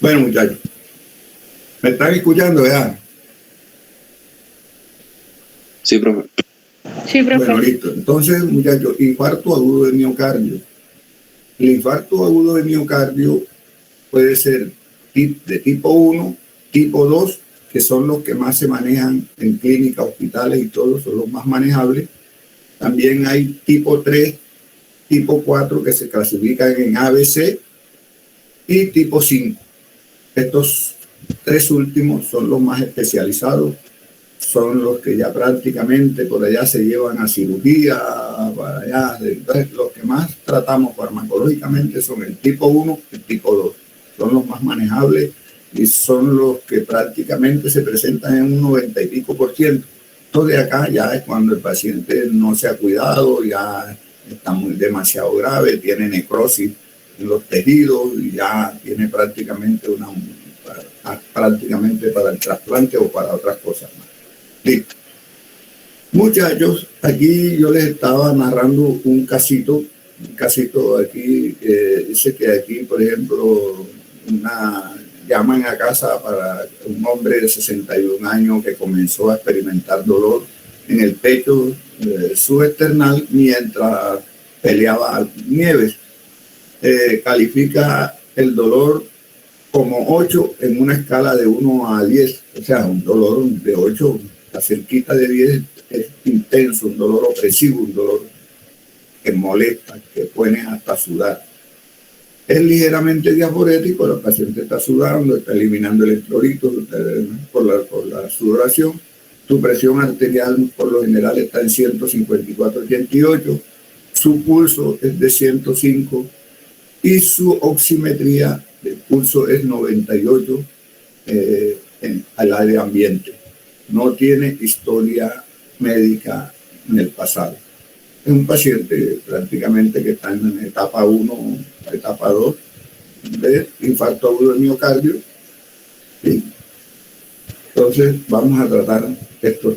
Bueno, muchachos, ¿me están escuchando ya? Sí, profe. Sí, profe. Bueno, listo. Entonces, muchachos, infarto agudo de miocardio. El infarto agudo de miocardio puede ser de tipo 1, tipo 2, que son los que más se manejan en clínicas, hospitales y todos son los más manejables. También hay tipo 3, tipo 4, que se clasifican en ABC, y tipo 5. Estos tres últimos son los más especializados, son los que ya prácticamente por allá se llevan a cirugía, para allá. Entonces, los que más tratamos farmacológicamente son el tipo 1 y el tipo 2. Son los más manejables y son los que prácticamente se presentan en un 90 y pico %. Entonces, acá ya es cuando el paciente no se ha cuidado, ya está demasiado grave, tiene necrosis en los tejidos y ya tiene prácticamente para el trasplante o para otras cosas más. Listo. Muchachos, aquí yo les estaba narrando un casito aquí, dice que aquí, por ejemplo, llaman a casa para un hombre de 61 años que comenzó a experimentar dolor en el pecho subesternal mientras peleaba Nieves. Califica el dolor como 8 en una escala de 1 a 10, o sea, un dolor de 8, la cerquita de 10 es intenso, un dolor opresivo, un dolor que molesta, que pone hasta sudar. Es ligeramente diaforético, el paciente está sudando, está eliminando electrolitos por la sudoración. Su presión arterial por lo general está en 154/88, su pulso es de 105 y su oximetría del pulso es 98 al área ambiente. No tiene historia médica en el pasado. Es un paciente prácticamente que está en etapa 1, etapa 2 de infarto agudo de miocardio. ¿Sí? Entonces vamos a tratar estos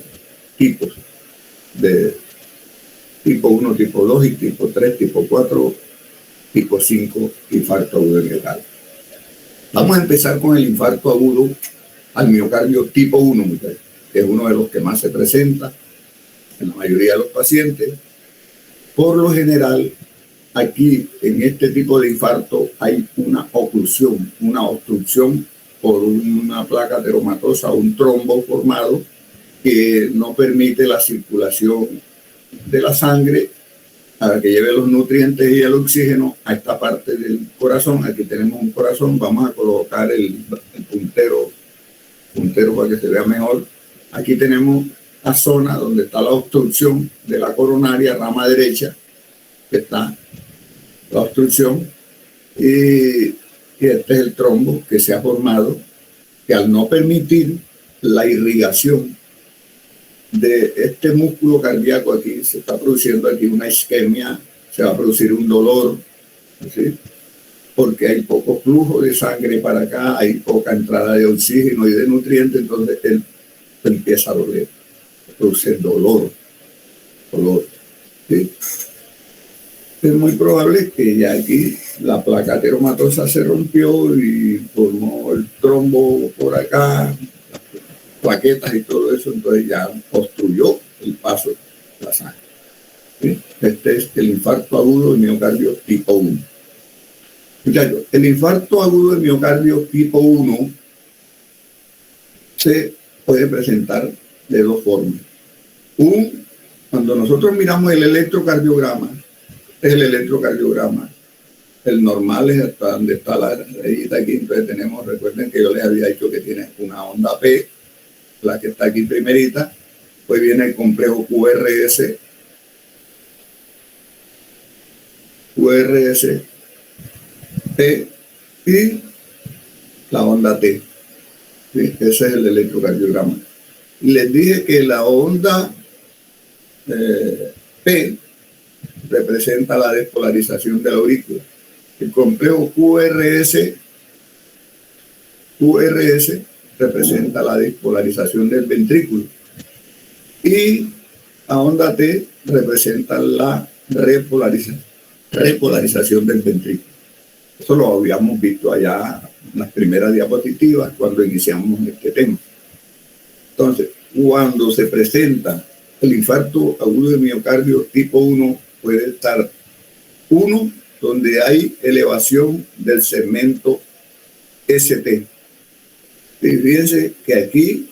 tipos de tipo 1, tipo 2 y tipo 3, tipo 4, tipo 5, infarto agudo de miocardio. Vamos a empezar con el infarto agudo al miocardio tipo 1, que es uno de los que más se presenta en la mayoría de los pacientes. Por lo general, aquí en este tipo de infarto hay una obstrucción por una placa ateromatosa, un trombo formado que no permite la circulación de la sangre para que lleve los nutrientes y el oxígeno a esta parte del corazón. Aquí tenemos un corazón, vamos a colocar el puntero para que se vea mejor. Aquí tenemos la zona donde está la obstrucción de la coronaria, rama derecha, que está la obstrucción, y este es el trombo que se ha formado, que al no permitir la irrigación de este músculo cardíaco aquí, se está produciendo aquí una isquemia, se va a producir un dolor, ¿sí? Porque hay poco flujo de sangre para acá, hay poca entrada de oxígeno y de nutrientes, entonces él empieza a doler, produce dolor, ¿sí? Es muy probable que ya aquí la placa ateromatosa se rompió y formó el trombo por acá, plaquetas y todo eso, entonces ya obstruyó el paso de la sangre. ¿Sí? Este es el infarto agudo de miocardio tipo 1. Muchachos, el infarto agudo de miocardio tipo 1 se puede presentar de dos formas. Cuando nosotros miramos el electrocardiograma, es el electrocardiograma. El normal es hasta donde está la rayita aquí, entonces tenemos, recuerden que yo les había dicho que tiene una onda P, la que está aquí primerita, pues viene el complejo QRS, T y la onda T. ¿Sí? Ese es el electrocardiograma. Y les dije que la onda P representa la despolarización de la aurícula. El complejo QRS representa la despolarización del ventrículo y la onda T representa la repolarización del ventrículo. Eso lo habíamos visto allá las primeras diapositivas cuando iniciamos este tema. Entonces, cuando se presenta el infarto agudo de miocardio tipo 1, puede estar 1, donde hay elevación del segmento ST. Y fíjense que aquí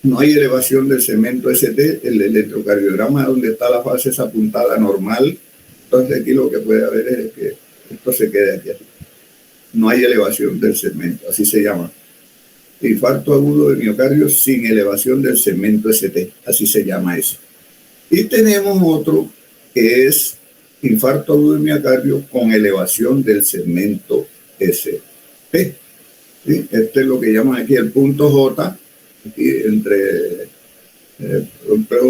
no hay elevación del segmento ST, el electrocardiograma donde está la fase esa apuntada normal. Entonces aquí lo que puede haber es que esto se quede aquí. No hay elevación del segmento, así se llama. Infarto agudo de miocardio sin elevación del segmento ST, así se llama eso. Y tenemos otro que es infarto agudo de miocardio con elevación del segmento ST. ¿Sí? Este es lo que llaman aquí el punto J, aquí entre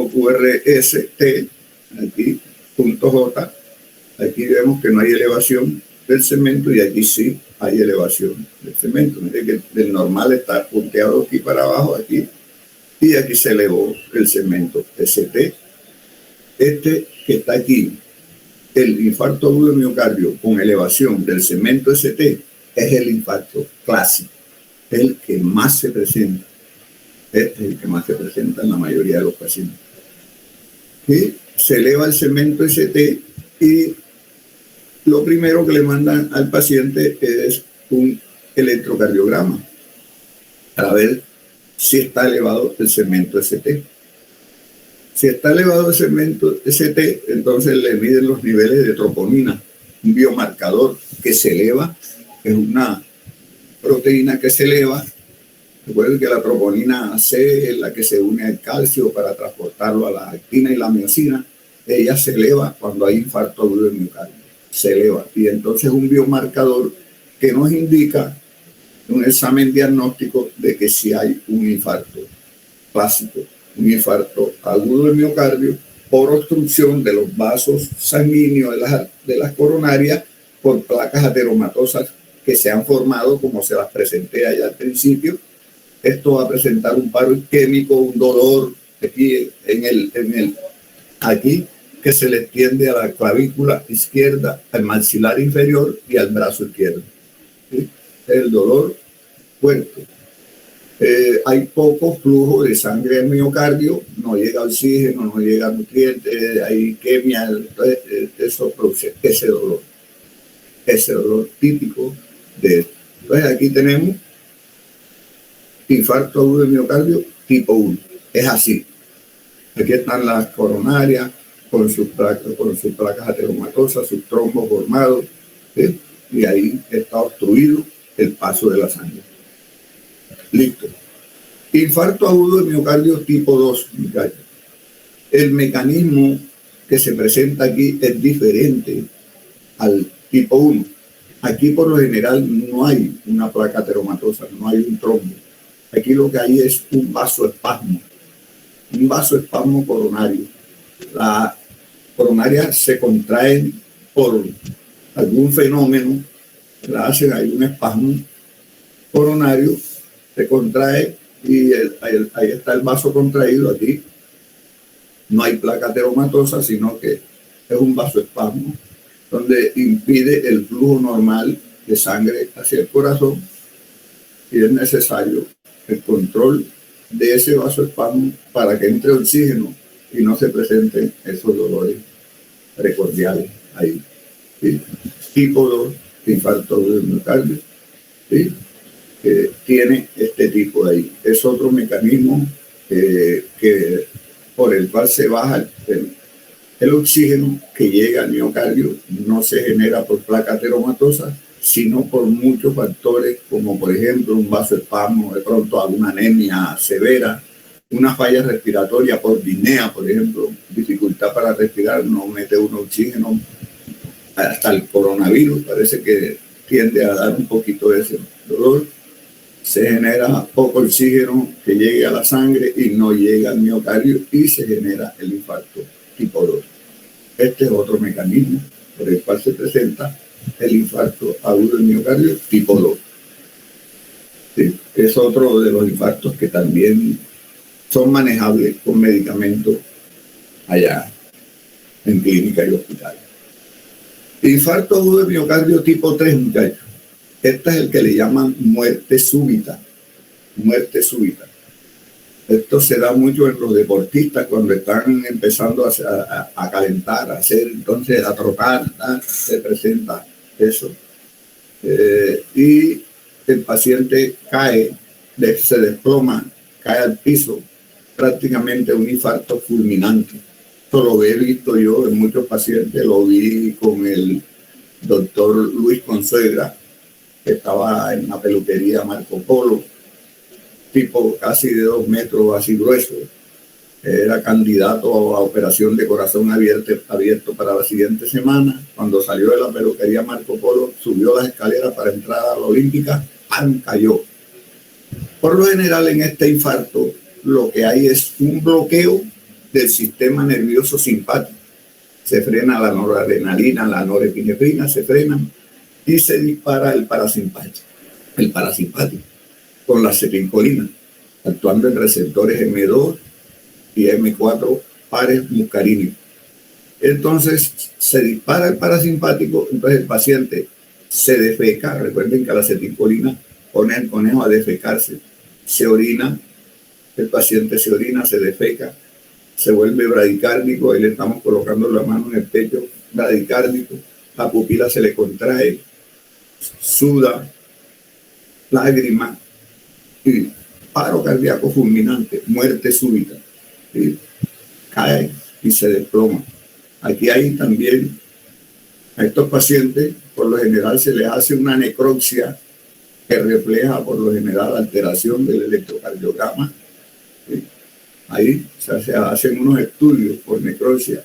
QRST, aquí punto J, aquí vemos que no hay elevación del segmento y aquí sí hay elevación del segmento. Mire que el normal está punteado aquí para abajo, aquí, y aquí se elevó el segmento ST. Este que está aquí, el infarto agudo de miocardio con elevación del segmento ST, es el infarto clásico, es el que más se presenta. Este es el que más se presenta en la mayoría de los pacientes. Y se eleva el segmento ST y lo primero que le mandan al paciente es un electrocardiograma para ver si está elevado el segmento ST. Si está elevado el segmento ST, entonces le miden los niveles de troponina, un biomarcador que se eleva, es una proteína que se eleva. Recuerden que la troponina C es la que se une al calcio para transportarlo a la actina y la miosina. Ella se eleva cuando hay infarto agudo de miocardio. Se eleva. Y entonces un biomarcador que nos indica un examen diagnóstico de que si hay un infarto clásico, un infarto agudo de miocardio por obstrucción de los vasos sanguíneos de las coronarias por placas ateromatosas que se han formado, como se las presenté allá al principio. Esto va a presentar un paro isquémico, un dolor aquí aquí que se le extiende a la clavícula izquierda, al maxilar inferior y al brazo izquierdo. ¿Sí? El dolor fuerte. Hay poco flujo de sangre al miocardio, no llega oxígeno, no llega nutrientes, hay isquemia, entonces eso produce ese dolor típico de esto. Entonces aquí tenemos infarto agudo de miocardio tipo 1. Es así. Aquí están las coronarias con sus placas ateromatosas, sus trombos formados, ¿sí? Y ahí está obstruido el paso de la sangre. Listo. Infarto agudo de miocardio tipo 2, muchachos. El mecanismo que se presenta aquí es diferente al tipo 1. Aquí por lo general no hay una placa ateromatosa, no hay un trombo. Aquí lo que hay es un vasoespasmo coronario. Las coronarias se contraen por algún fenómeno, hay un espasmo coronario, se contrae y ahí está el vaso contraído. Aquí no hay placa ateromatosa, sino que es un vasoespasmo donde impide el flujo normal de sangre hacia el corazón y es necesario el control de ese vasoespasmo para que entre oxígeno y no se presenten esos dolores precordiales ahí. ¿Sí? Tipo 2, infarto agudo de miocardio, ¿sí? Tiene este tipo de ahí. Es otro mecanismo por el cual se baja el oxígeno que llega al miocardio. No se genera por placa ateromatosa, sino por muchos factores, como por ejemplo un vasoespasmo, de pronto alguna anemia severa, una falla respiratoria por disnea, por ejemplo, dificultad para respirar, no mete un oxígeno. Hasta el coronavirus parece que tiende a dar un poquito de ese dolor. Se genera poco oxígeno que llegue a la sangre y no llega al miocardio y se genera el infarto tipo 2. Este es otro mecanismo por el cual se presenta el infarto agudo del miocardio tipo 2. ¿Sí? Es otro de los infartos que también son manejables con medicamentos allá en clínica y hospitales. Infarto agudo de miocardio tipo 3, muchachos. Este es el que le llaman muerte súbita. Muerte súbita. Esto se da mucho en los deportistas cuando están empezando a calentar, a hacer, entonces a trotar, ¿no? Se presenta eso. Y el paciente cae, se desploma, cae al piso, prácticamente un infarto fulminante. Esto lo he visto yo en muchos pacientes, lo vi con el doctor Luis Consuegra, que estaba en la peluquería Marco Polo, tipo casi de 2 metros, así grueso. Era candidato a operación de corazón abierto para la siguiente semana. Cuando salió de la peluquería Marco Polo, subió las escaleras para entrar a la Olímpica, ¡pam!, cayó. Por lo general, en este infarto, lo que hay es un bloqueo del sistema nervioso simpático. Se frena la noradrenalina, la norepinefrina, se frenan y se dispara el parasimpático. El parasimpático con la acetilcolina, actuando en receptores M2 y M4 pares muscarínicos. Entonces se dispara el parasimpático, entonces el paciente se defeca. Recuerden que la acetilcolina pone al conejo a defecarse. Se orina, el paciente se orina, se defeca, se vuelve bradicárdico, ahí le estamos colocando la mano en el pecho, bradicárdico, la pupila se le contrae, suda, lágrima y paro cardíaco fulminante, muerte súbita. ¿Sí? Cae y se desploma. Aquí hay también, a estos pacientes, por lo general se les hace una necropsia que refleja por lo general alteración del electrocardiograma. ¿Sí? Ahí se hacen unos estudios por necropsia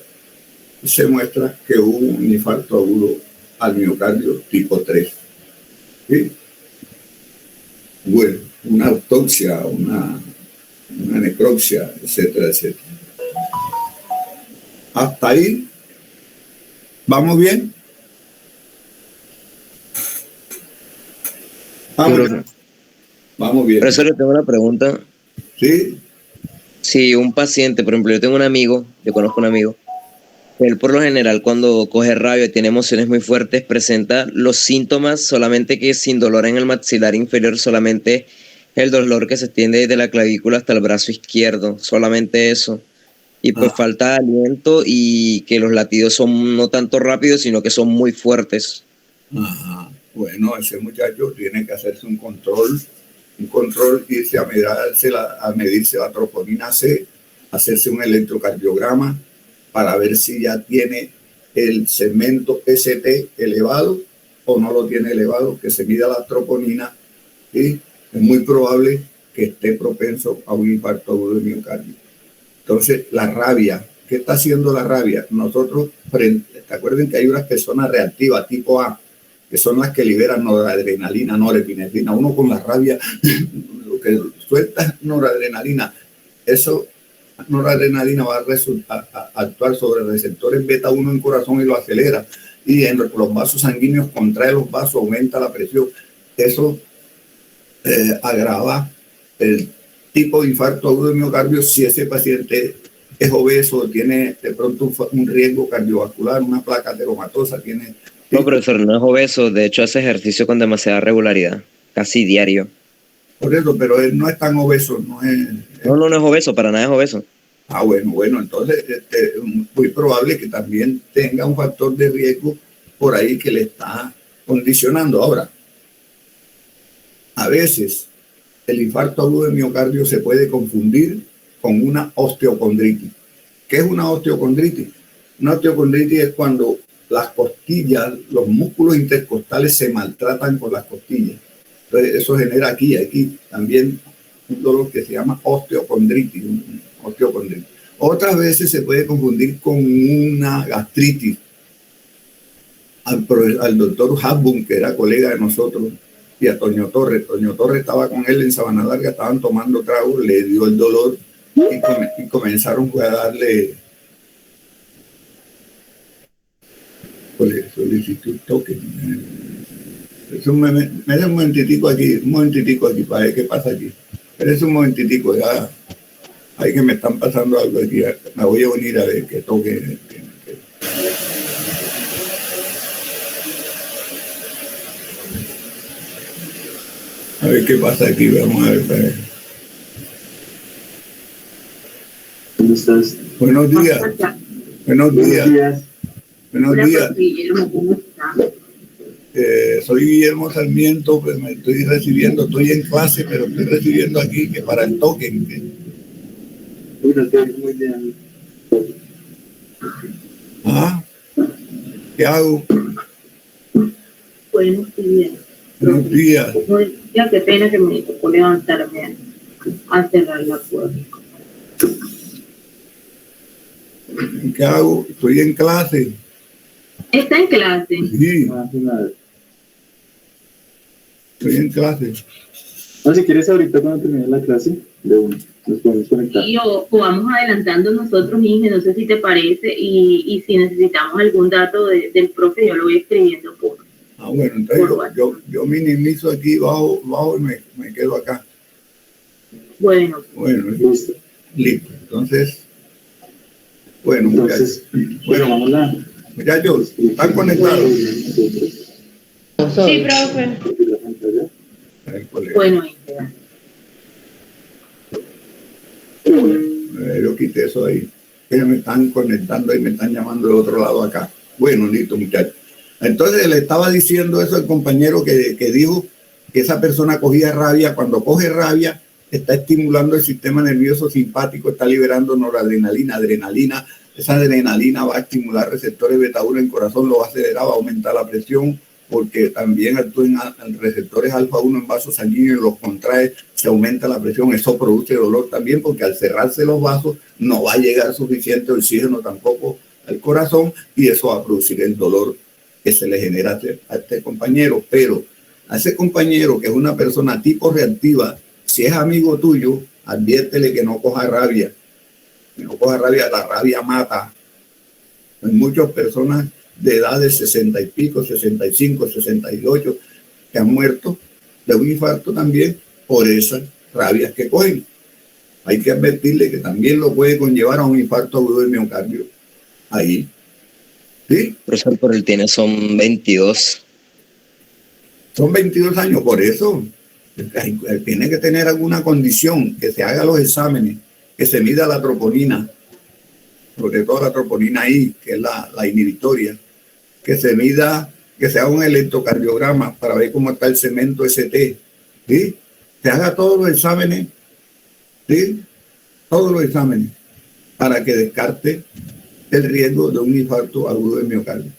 y se muestra que hubo un infarto agudo al miocardio tipo 3. ¿Sí? Bueno, una autopsia, una necropsia, etcétera, etcétera. Hasta ahí, ¿vamos bien? Vamos bien. Profesor, le tengo una pregunta. Sí. Si un paciente, por ejemplo, yo conozco un amigo, él por lo general cuando coge rabia, tiene emociones muy fuertes, presenta los síntomas, solamente que sin dolor en el maxilar inferior, solamente el dolor que se extiende desde la clavícula hasta el brazo izquierdo, solamente eso. Y pues falta de aliento y que los latidos son no tanto rápidos, sino que son muy fuertes. Ajá. Bueno, ese muchacho tiene que hacerse un control, irse a medirse la troponina C, hacerse un electrocardiograma para ver si ya tiene el segmento ST elevado o no lo tiene elevado, que se mida la troponina y es muy probable que esté propenso a un infarto agudo de miocardio. Entonces, la rabia, ¿qué está haciendo la rabia? Nosotros, ¿te acuerdan que hay unas personas reactivas tipo A, que son las que liberan noradrenalina, norepinefrina? Uno con la rabia, lo que suelta noradrenalina, eso, noradrenalina va a actuar sobre receptores beta 1 en corazón y lo acelera. Y en los vasos sanguíneos contrae los vasos, aumenta la presión. Eso agrava el tipo de infarto agudo de miocardio si ese paciente es obeso, tiene de pronto un riesgo cardiovascular, una placa ateromatosa, tiene... No, profesor, no es obeso, de hecho hace ejercicio con demasiada regularidad, casi diario. Por eso, pero él no es tan obeso, no es... No es obeso, para nada es obeso. Bueno, entonces es muy probable que también tenga un factor de riesgo por ahí que le está condicionando. Ahora, a veces el infarto agudo de miocardio se puede confundir con una osteocondritis. ¿Qué es una osteocondritis? Una osteocondritis es cuando las costillas, los músculos intercostales se maltratan con las costillas. Entonces eso genera aquí también un dolor que se llama osteocondritis. Otras veces se puede confundir con una gastritis. Al doctor Hasbun, que era colega de nosotros, y a Toño Torres. Toño Torres estaba con él en Sabana Larga, estaban tomando trago, le dio el dolor y comenzaron a darle solicitud toque. Eso me da un momentitico aquí para ver qué pasa aquí. Pero es un momentitico, ya hay que me están pasando algo aquí. Me voy a unir a ver que toque. A ver qué pasa aquí, vamos a ver. ¿Cómo estás? Buenos días. Buenos días. Buenos días. Soy Guillermo Sarmiento, pues me estoy recibiendo, estoy en clase, pero estoy recibiendo aquí que para el token. Muy bien. ¿Ah? ¿Qué hago? Buenos días. Buenos días. Ya qué pena que me tocó levantarme a cerrar la puerta. ¿Qué hago? Estoy en clase. ¿Está en clase? Sí. Estoy en clase. No, si quieres ahorita cuando termine la clase, de uno, nos podemos conectar. Y o vamos adelantando nosotros, Inge, no sé si te parece, y si necesitamos algún dato del profe, yo lo voy escribiendo por. Bueno, entonces yo minimizo aquí, bajo y me quedo acá. Bueno, listo. Entonces, bueno, entonces, muchachos, ¿están conectados? Sí, profe. Bueno, yo quité eso ahí. Ellos me están conectando y me están llamando de otro lado acá. Bueno, listo, muchachos. Entonces le estaba diciendo eso al compañero que dijo que esa persona cogía rabia. Cuando coge rabia, está estimulando el sistema nervioso simpático, está liberando noradrenalina, adrenalina. Esa adrenalina va a estimular receptores beta 1 en el corazón, lo va a acelerar, va a aumentar la presión, porque también actúan receptores alfa 1 en vasos sanguíneos, los contrae, se aumenta la presión, eso produce dolor también, porque al cerrarse los vasos no va a llegar suficiente oxígeno tampoco al corazón, y eso va a producir el dolor que se le genera a este compañero. Pero a ese compañero que es una persona tipo reactiva, si es amigo tuyo, adviértele que no coja rabia. Que no coja rabia, la rabia mata. Hay muchas personas de edad de 60 y pico, 65, 68, que han muerto de un infarto también por esas rabias que cogen. Hay que advertirle que también lo puede conllevar a un infarto agudo del miocardio. Ahí. ¿Sí? Profesor, por el tiene son 22. Son 22 años, por eso tiene que tener alguna condición, que se haga los exámenes, que se mida la troponina, sobre todo la troponina I, que es la inhibitoria, que se mida, que se haga un electrocardiograma para ver cómo está el cemento ST, ¿sí? Se haga todos los exámenes, ¿sí? Todos los exámenes, para que descarte el riesgo de un infarto agudo del miocardio.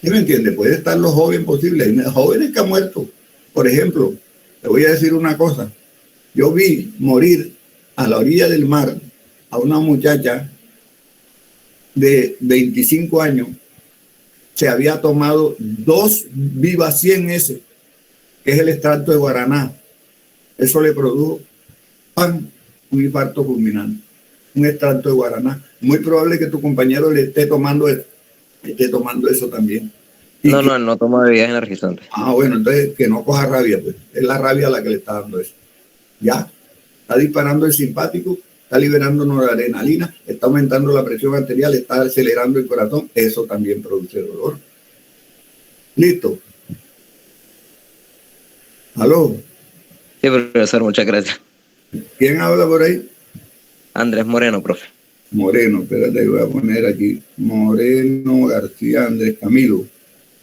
¿Sí me entiende? Puede estar lo joven posible. Hay jóvenes que han muerto. Por ejemplo, te voy a decir una cosa. Yo vi morir a la orilla del mar a una muchacha de 25 años. Se había tomado 2 Viva 100S, que es el extracto de guaraná. Eso le produjo un infarto fulminante. Un extracto de guaraná. Muy probable que tu compañero le esté tomando eso también. No, él no toma bebidas energizantes. Bueno, entonces que no coja rabia, pues. Es la rabia la que le está dando eso. Ya, está disparando el simpático, está liberando noradrenalina, está aumentando la presión arterial, está acelerando el corazón, eso también produce dolor. Listo. ¿Aló? Sí, profesor, muchas gracias. ¿Quién habla por ahí? Andrés Moreno, profe. Moreno, espérate, voy a poner aquí. Moreno García Andrés Camilo.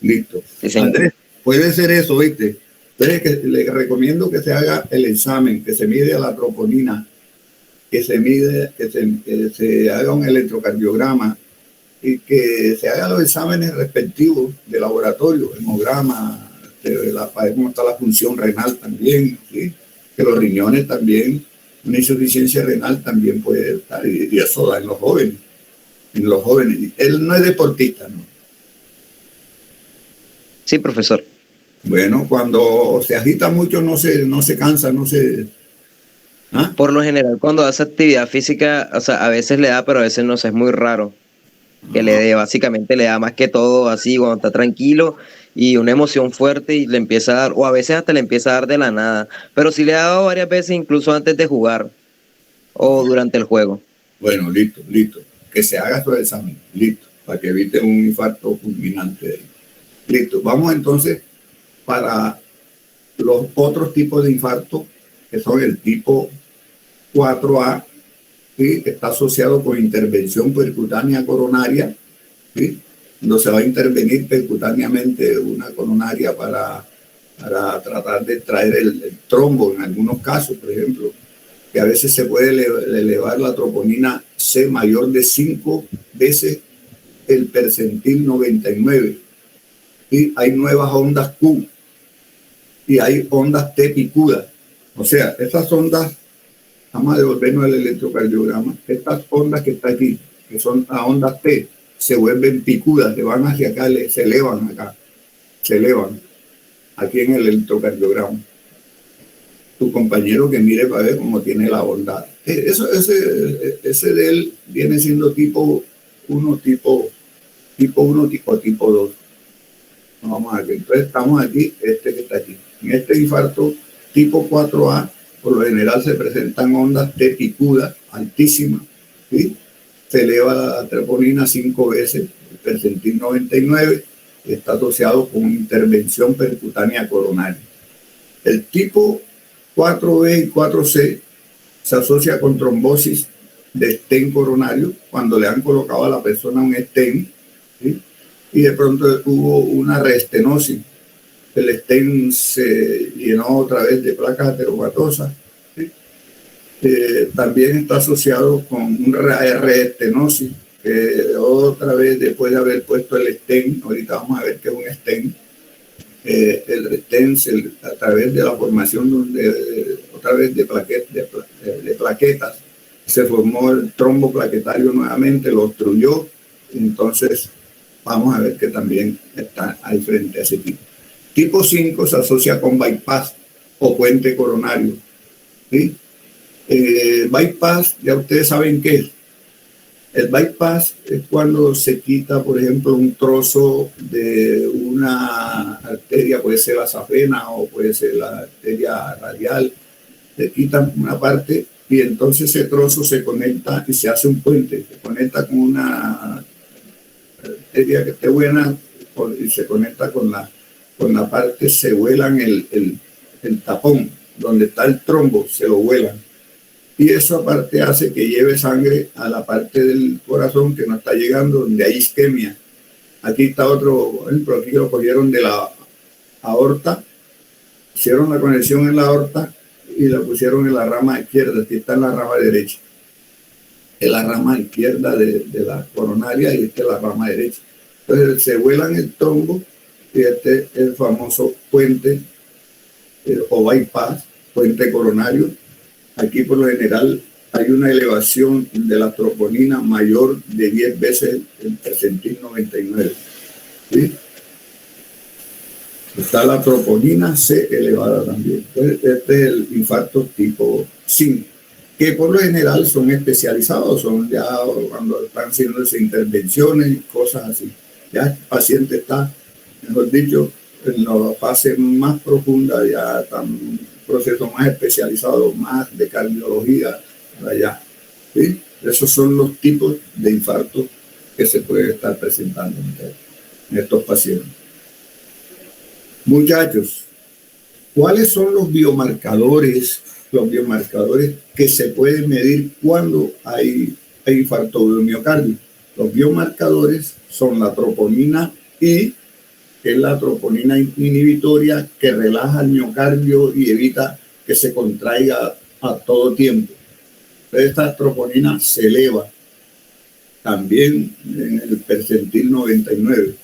Listo. Sí, Andrés, puede ser eso, ¿viste? Entonces le recomiendo que se haga el examen, que se mide a la troponina, que se haga un electrocardiograma y que se hagan los exámenes respectivos de laboratorio, hemograma, cómo está la función renal también, ¿sí? Que los riñones también, una insuficiencia renal también puede estar, y eso da en los jóvenes. En los jóvenes. Él no es deportista, ¿no? Sí, profesor. Bueno, cuando se agita mucho no se cansa, no se... ¿Ah? Por lo general, cuando hace actividad física, o sea, a veces le da, pero a veces no sé, es muy raro que le dé, básicamente le da más que todo así cuando está tranquilo y una emoción fuerte y le empieza a dar, o a veces hasta le empieza a dar de la nada, pero sí le ha dado varias veces incluso antes de jugar o durante el juego. Bueno, listo, que se haga su examen, listo, para que evite un infarto fulminante. Listo, vamos entonces para los otros tipos de infarto, que son el tipo 4A, ¿sí? Que está asociado con intervención percutánea coronaria, ¿sí? Donde se va a intervenir percutáneamente una coronaria para tratar de extraer el trombo en algunos casos, por ejemplo, que a veces se puede elevar la troponina C mayor de 5 veces el percentil 99. Y hay nuevas ondas Q y hay ondas T picudas. O sea, estas ondas, vamos a devolvernos al electrocardiograma, estas ondas que están aquí, que son las ondas T, se vuelven picudas, se van hacia acá, se elevan acá, se elevan aquí en el electrocardiograma. Tu compañero que mire para ver cómo tiene la onda. Ese de él viene siendo tipo 1, tipo 2. Vamos a ver, entonces estamos aquí, este que está aquí. En este infarto tipo 4A, por lo general se presentan ondas T picudas, altísimas, ¿sí? Se eleva la troponina 5 veces, el percentil 99, y está asociado con intervención percutánea coronaria. El tipo 4B y 4C se asocia con trombosis de stent coronario, cuando le han colocado a la persona un stent, ¿sí? Y de pronto hubo una reestenosis. El stent se llenó otra vez de placas ateromatosas. ¿Sí? También está asociado con una reestenosis, otra vez después de haber puesto el stent, ahorita vamos a ver qué es un stent. El stent a través de la formación otra vez de plaquetas, se formó el trombo plaquetario nuevamente, lo obstruyó, entonces vamos a ver que también está ahí frente a ese tipo. Tipo 5 se asocia con bypass o puente coronario, ¿sí? Bypass, ya ustedes saben qué es. El bypass es cuando se quita, por ejemplo, un trozo de una arteria, puede ser la safena o puede ser la arteria radial, le quitan una parte y entonces ese trozo se conecta y se hace un puente, se conecta con una arteria que esté buena y se conecta con la parte, se vuelan el tapón, donde está el trombo, se lo vuelan. Y eso aparte hace que lleve sangre a la parte del corazón que no está llegando, donde hay isquemia. Aquí está otro, por ejemplo, aquí lo cogieron de la aorta, hicieron la conexión en la aorta y la pusieron en la rama izquierda, aquí está en la rama derecha. Es la rama izquierda de la coronaria y esta es la rama derecha. Entonces se vuelan el trombo y este es el famoso puente o bypass, puente coronario. Aquí por lo general hay una elevación de la troponina mayor de 10 veces el percentil 99. ¿Sí? Está la troponina C elevada también. Entonces, este es el infarto tipo 5, que por lo general son especializados, son ya cuando están haciendo esas intervenciones y cosas así. Ya el paciente está, mejor dicho, en la fase más profunda, ya están proceso más especializado, más de cardiología para allá. ¿Sí? Esos son los tipos de infartos que se pueden estar presentando en estos pacientes. Muchachos, ¿cuáles son los biomarcadores que se pueden medir cuando hay infarto de miocardio? Los biomarcadores son la troponina I, que es la troponina inhibitoria que relaja el miocardio y evita que se contraiga a todo tiempo. Esta troponina se eleva también en el percentil 99.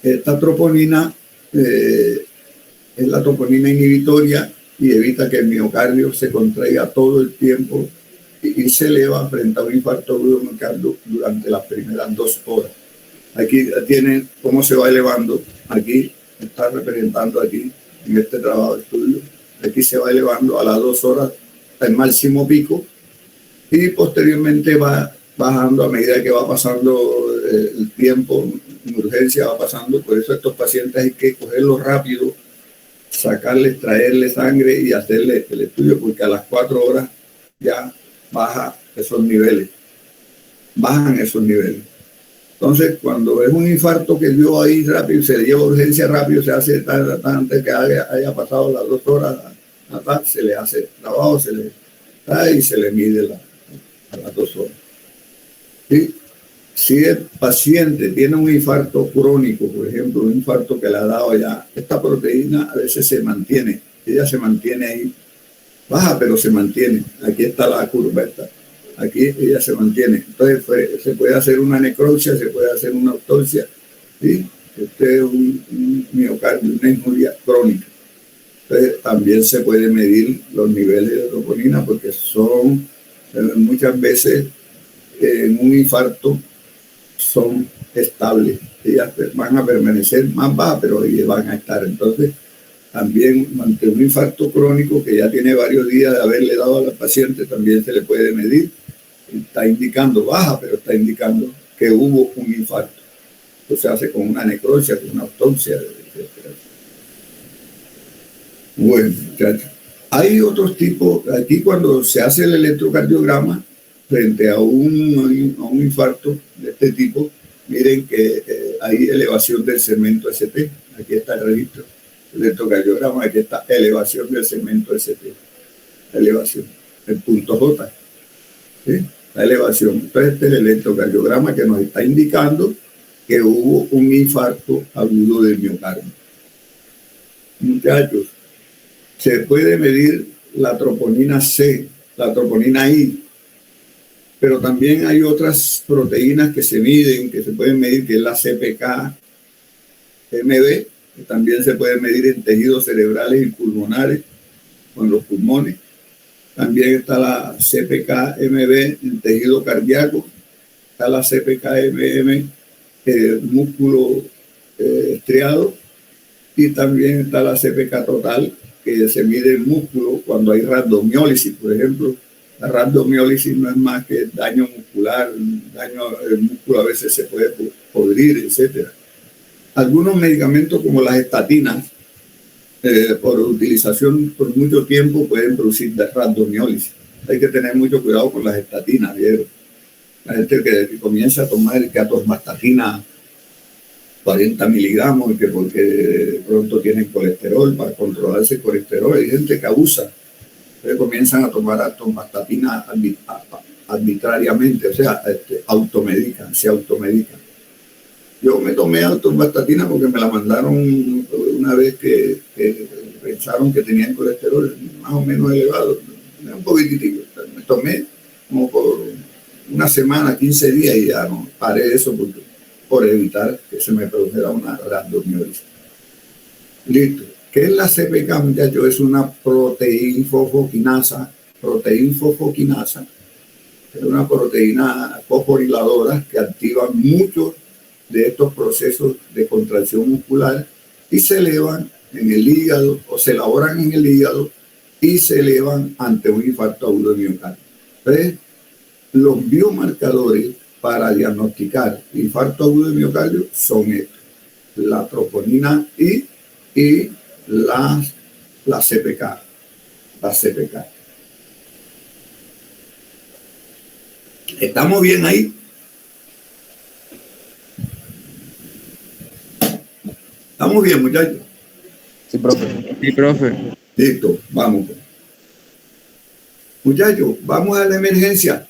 Esta troponina es la troponina inhibitoria y evita que el miocardio se contraiga todo el tiempo y se eleva frente a un infarto agudo de miocardio durante las primeras 2 horas. Aquí tienen cómo se va elevando. Aquí está representando aquí en este trabajo de estudio. Aquí se va elevando a las 2 horas al máximo pico y posteriormente va bajando a medida que va pasando el tiempo. En urgencia va pasando. Por eso estos pacientes hay que cogerlos rápido, sacarles, traerles sangre y hacerle el estudio, porque a las 4 horas ya bajan esos niveles. Entonces, cuando es un infarto que dio ahí rápido, se le lleva a urgencia rápido, se hace antes que haya pasado las 2 horas, se le hace trabajo, se le da y se le mide a las 2 horas. ¿Sí? Si el paciente tiene un infarto crónico, por ejemplo, un infarto que le ha dado ya, esta proteína a veces se mantiene, ella se mantiene ahí, baja, pero se mantiene. Aquí está la curva, aquí ella se mantiene. Entonces se puede hacer una necropsia, se puede hacer una autopsia, ¿sí? Este es un miocardio, una injuria crónica. Entonces también se puede medir los niveles de troponina porque son muchas veces en un infarto son estables, ellas van a permanecer más bajas, pero ellas van a estar. Entonces, también ante un infarto crónico que ya tiene varios días de haberle dado al paciente, también se le puede medir. Está indicando baja, pero está indicando que hubo un infarto. Esto se hace con una necropsia, con una autopsia, etc. Bueno, muchachos. Hay otros tipos, aquí cuando se hace el electrocardiograma, frente a un infarto de este tipo, miren que hay elevación del segmento ST. Aquí está el registro, el electrocardiograma, aquí está elevación del segmento ST. Elevación, el punto J. ¿Sí? La elevación. Entonces este es el electrocardiograma que nos está indicando que hubo un infarto agudo del miocardio. Muchachos, se puede medir la troponina C, la troponina I, pero también hay otras proteínas que se miden, que se pueden medir, que es la CPK-MB, que también se puede medir en tejidos cerebrales y pulmonares, con los pulmones. También está la CPK-MB en tejido cardíaco, está la CPK-MM, músculo estriado, y también está la CPK total, que se mide en músculo cuando hay rhabdomiólisis, por ejemplo. La rhabdomiólisis no es más que daño muscular, daño el músculo a veces se puede podrir, etc. Algunos medicamentos como las estatinas, por utilización por mucho tiempo, pueden producir rhabdomiólisis. Hay que tener mucho cuidado con las estatinas, ¿vieron? La gente que comienza a tomar que atorvastatina 40 miligramos, que porque de pronto tienen colesterol, para controlarse el colesterol. Hay gente que abusa. Comienzan a tomar atorvastatina arbitrariamente, o sea, automedican, se automedican. Yo me tomé atorvastatina porque me la mandaron una vez que pensaron que tenían colesterol más o menos elevado, un poquitito. Me tomé como por una semana, 15 días y ya no paré eso por evitar que se me produjera una rhabdomiólisis. Listo. ¿Qué es la CPK, muchachos? Es una proteinfosfoquinasa. Es una proteína fosforiladora que activa muchos de estos procesos de contracción muscular y se elevan en el hígado, o se elaboran en el hígado y se elevan ante un infarto agudo de miocardio. Entonces, los biomarcadores para diagnosticar infarto agudo de miocardio son estos: la troponina I y la CPK. ¿Estamos bien ahí? ¿Estamos bien, muchachos? Sí, profe. Sí, profe. Listo, vamos. Muchachos, vamos a la emergencia.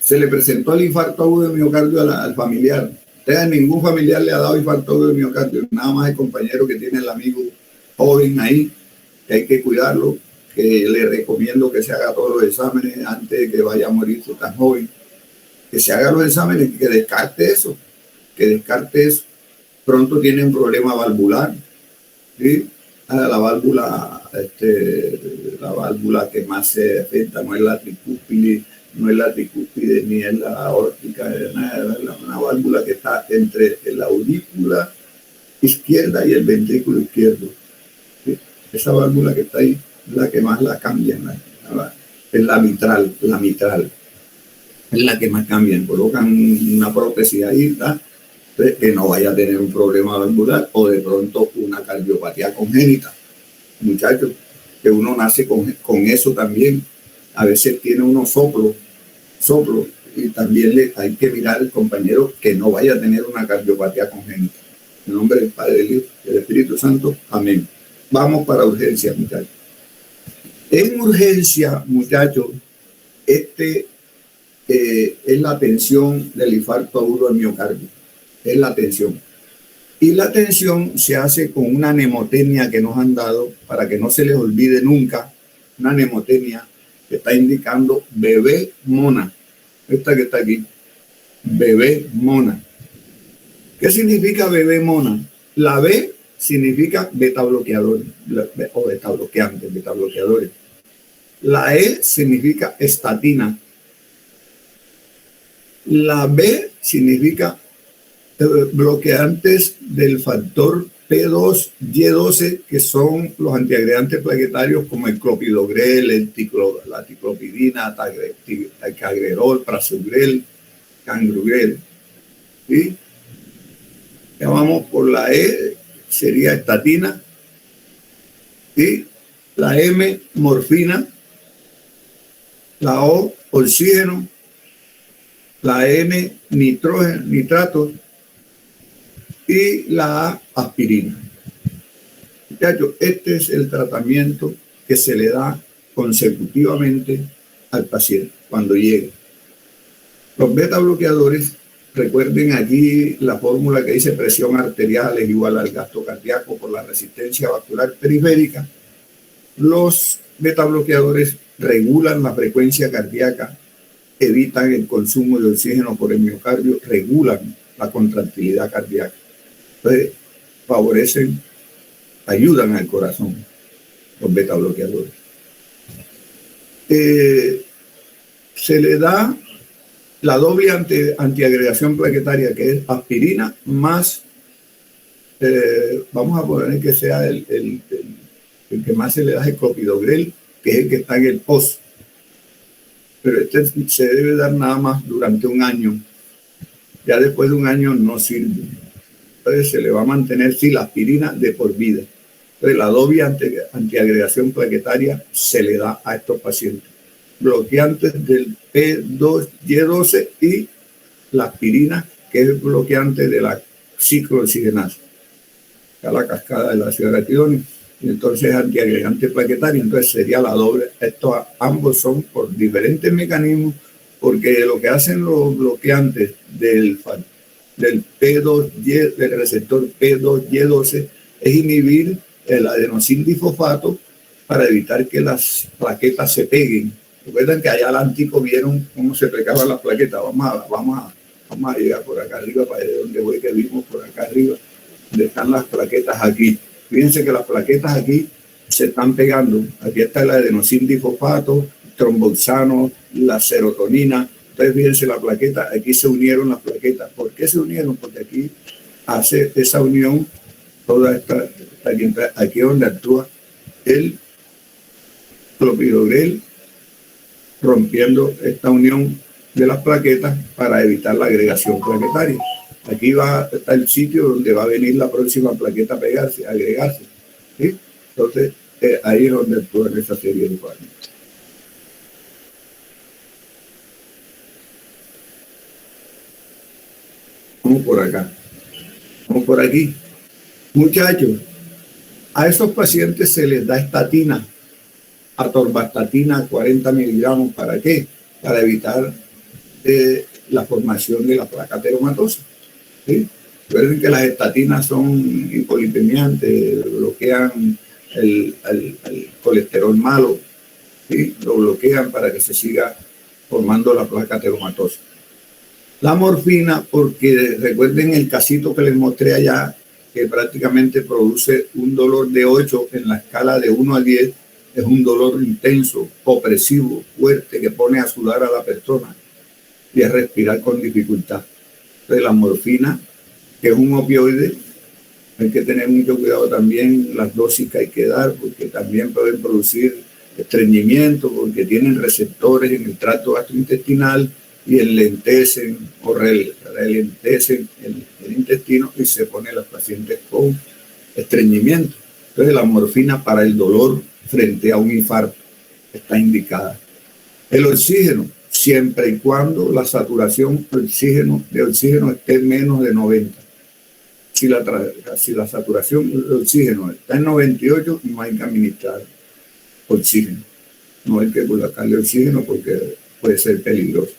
Se le presentó el infarto agudo de miocardio al familiar. Ustedes, ningún familiar le ha dado infarto agudo de miocardio, nada más el compañero que tiene el amigo joven ahí, que hay que cuidarlo, que le recomiendo que se haga todos los exámenes antes de que vaya a morir tan joven. Que se haga los exámenes y que descarte eso, Pronto tiene un problema valvular, ¿sí? La válvula que más se afecta no es la tricúspide, ni es la aórtica, es una válvula que está entre la aurícula izquierda y el ventrículo izquierdo. ¿Sí? Esa válvula que está ahí es la que más la cambian, es la mitral, es la que más cambian. Colocan una prótesis ahí, ¿tá? Que no vaya a tener un problema valvular o de pronto una cardiopatía congénita. Muchachos, que uno nace con eso también. A veces tiene unos soplos y también hay que mirar al compañero que no vaya a tener una cardiopatía congénita. En nombre del Padre, del Hijo y del Espíritu Santo. Amén. Vamos para urgencia, muchachos. En urgencia, muchachos, es la atención del infarto agudo al miocardio. Es la atención. Y la atención se hace con una mnemotecnia que nos han dado para que no se les olvide nunca. Una mnemotecnia que está indicando bebé mona. Esta que está aquí. Bebé mona. ¿Qué significa bebé mona? La B significa beta bloqueador o beta bloqueantes, beta bloqueadores. La E significa estatina. La B significa bloqueantes del factor P2Y12, que son los antiagregantes plaquetarios como el clopidogrel, la ticlopidina, ticagrelol, prasugrel, cangrugel. ¿Sí? Ya vamos por la E, sería estatina. ¿Sí? La M, morfina. La O, oxígeno. La N, nitrógeno, nitrato. Y la A, aspirina. Muchachos, este es el tratamiento que se le da consecutivamente al paciente cuando llegue. Los beta bloqueadores, recuerden aquí la fórmula que dice presión arterial es igual al gasto cardíaco por la resistencia vascular periférica. Los beta bloqueadores regulan la frecuencia cardíaca, evitan el consumo de oxígeno por el miocardio, regulan la contractilidad cardíaca. Entonces, favorecen, ayudan al corazón, los beta bloqueadores. Se le da la doble antiagregación plaquetaria, que es aspirina más, vamos a poner que sea el que más se le da es el clopidogrel, que es el que está en el post. Pero este se debe dar nada más durante un año. Ya después de un año no sirve. Entonces se le va a mantener, sí, la aspirina de por vida. Entonces la doble antiagregación plaquetaria se le da a estos pacientes. Bloqueantes del P2Y12 y la aspirina, que es bloqueante de la ciclooxigenasa. Acá la cascada de la cigarretidona. Y entonces antiagregante plaquetario, entonces sería la doble. Estos ambos son por diferentes mecanismos, porque lo que hacen los bloqueantes del P2Y, del receptor P2Y12, es inhibir el adenosindifosfato para evitar que las plaquetas se peguen. Recuerden que allá al antico vieron cómo se pegaban las plaquetas. Vamos a llegar por acá arriba, para donde voy, que vimos por acá arriba, donde están las plaquetas aquí. Fíjense que las plaquetas aquí se están pegando. Aquí está el adenosindifosfato, tromboxano, la serotonina. Entonces, fíjense la plaqueta, aquí se unieron las plaquetas. ¿Por qué se unieron? Porque aquí hace esa unión, toda esta aquí donde actúa el clopidogrel, rompiendo esta unión de las plaquetas para evitar la agregación plaquetaria. Aquí va a estar el sitio donde va a venir la próxima plaqueta a pegarse, a agregarse. ¿Sí? Entonces, ahí es donde actúan esa serie de fármacos. Vamos por acá. Vamos por aquí. Muchachos, a esos pacientes se les da estatina, atorvastatina, 40 miligramos. ¿Para qué? Para evitar la formación de la placa ateromatosa. ¿Sí? Recuerden que las estatinas son hipolipemiantes, bloquean el colesterol malo, ¿sí? Lo bloquean para que se siga formando la placa ateromatosa. La morfina, porque recuerden el casito que les mostré allá, que prácticamente produce un dolor de 8 en la escala de 1 a 10, es un dolor intenso, opresivo, fuerte, que pone a sudar a la persona y a respirar con dificultad. Entonces, la morfina, que es un opioide, hay que tener mucho cuidado también las dosis que hay que dar, porque también pueden producir estreñimiento, porque tienen receptores en el tracto gastrointestinal y enlentecen o ralentecen el intestino y se ponen los pacientes con estreñimiento. Entonces, la morfina para el dolor frente a un infarto está indicada. El oxígeno, siempre y cuando la saturación de oxígeno esté en menos de 90. Si la saturación de oxígeno está en 98, no hay que administrar oxígeno. No hay que colocarle oxígeno porque puede ser peligroso.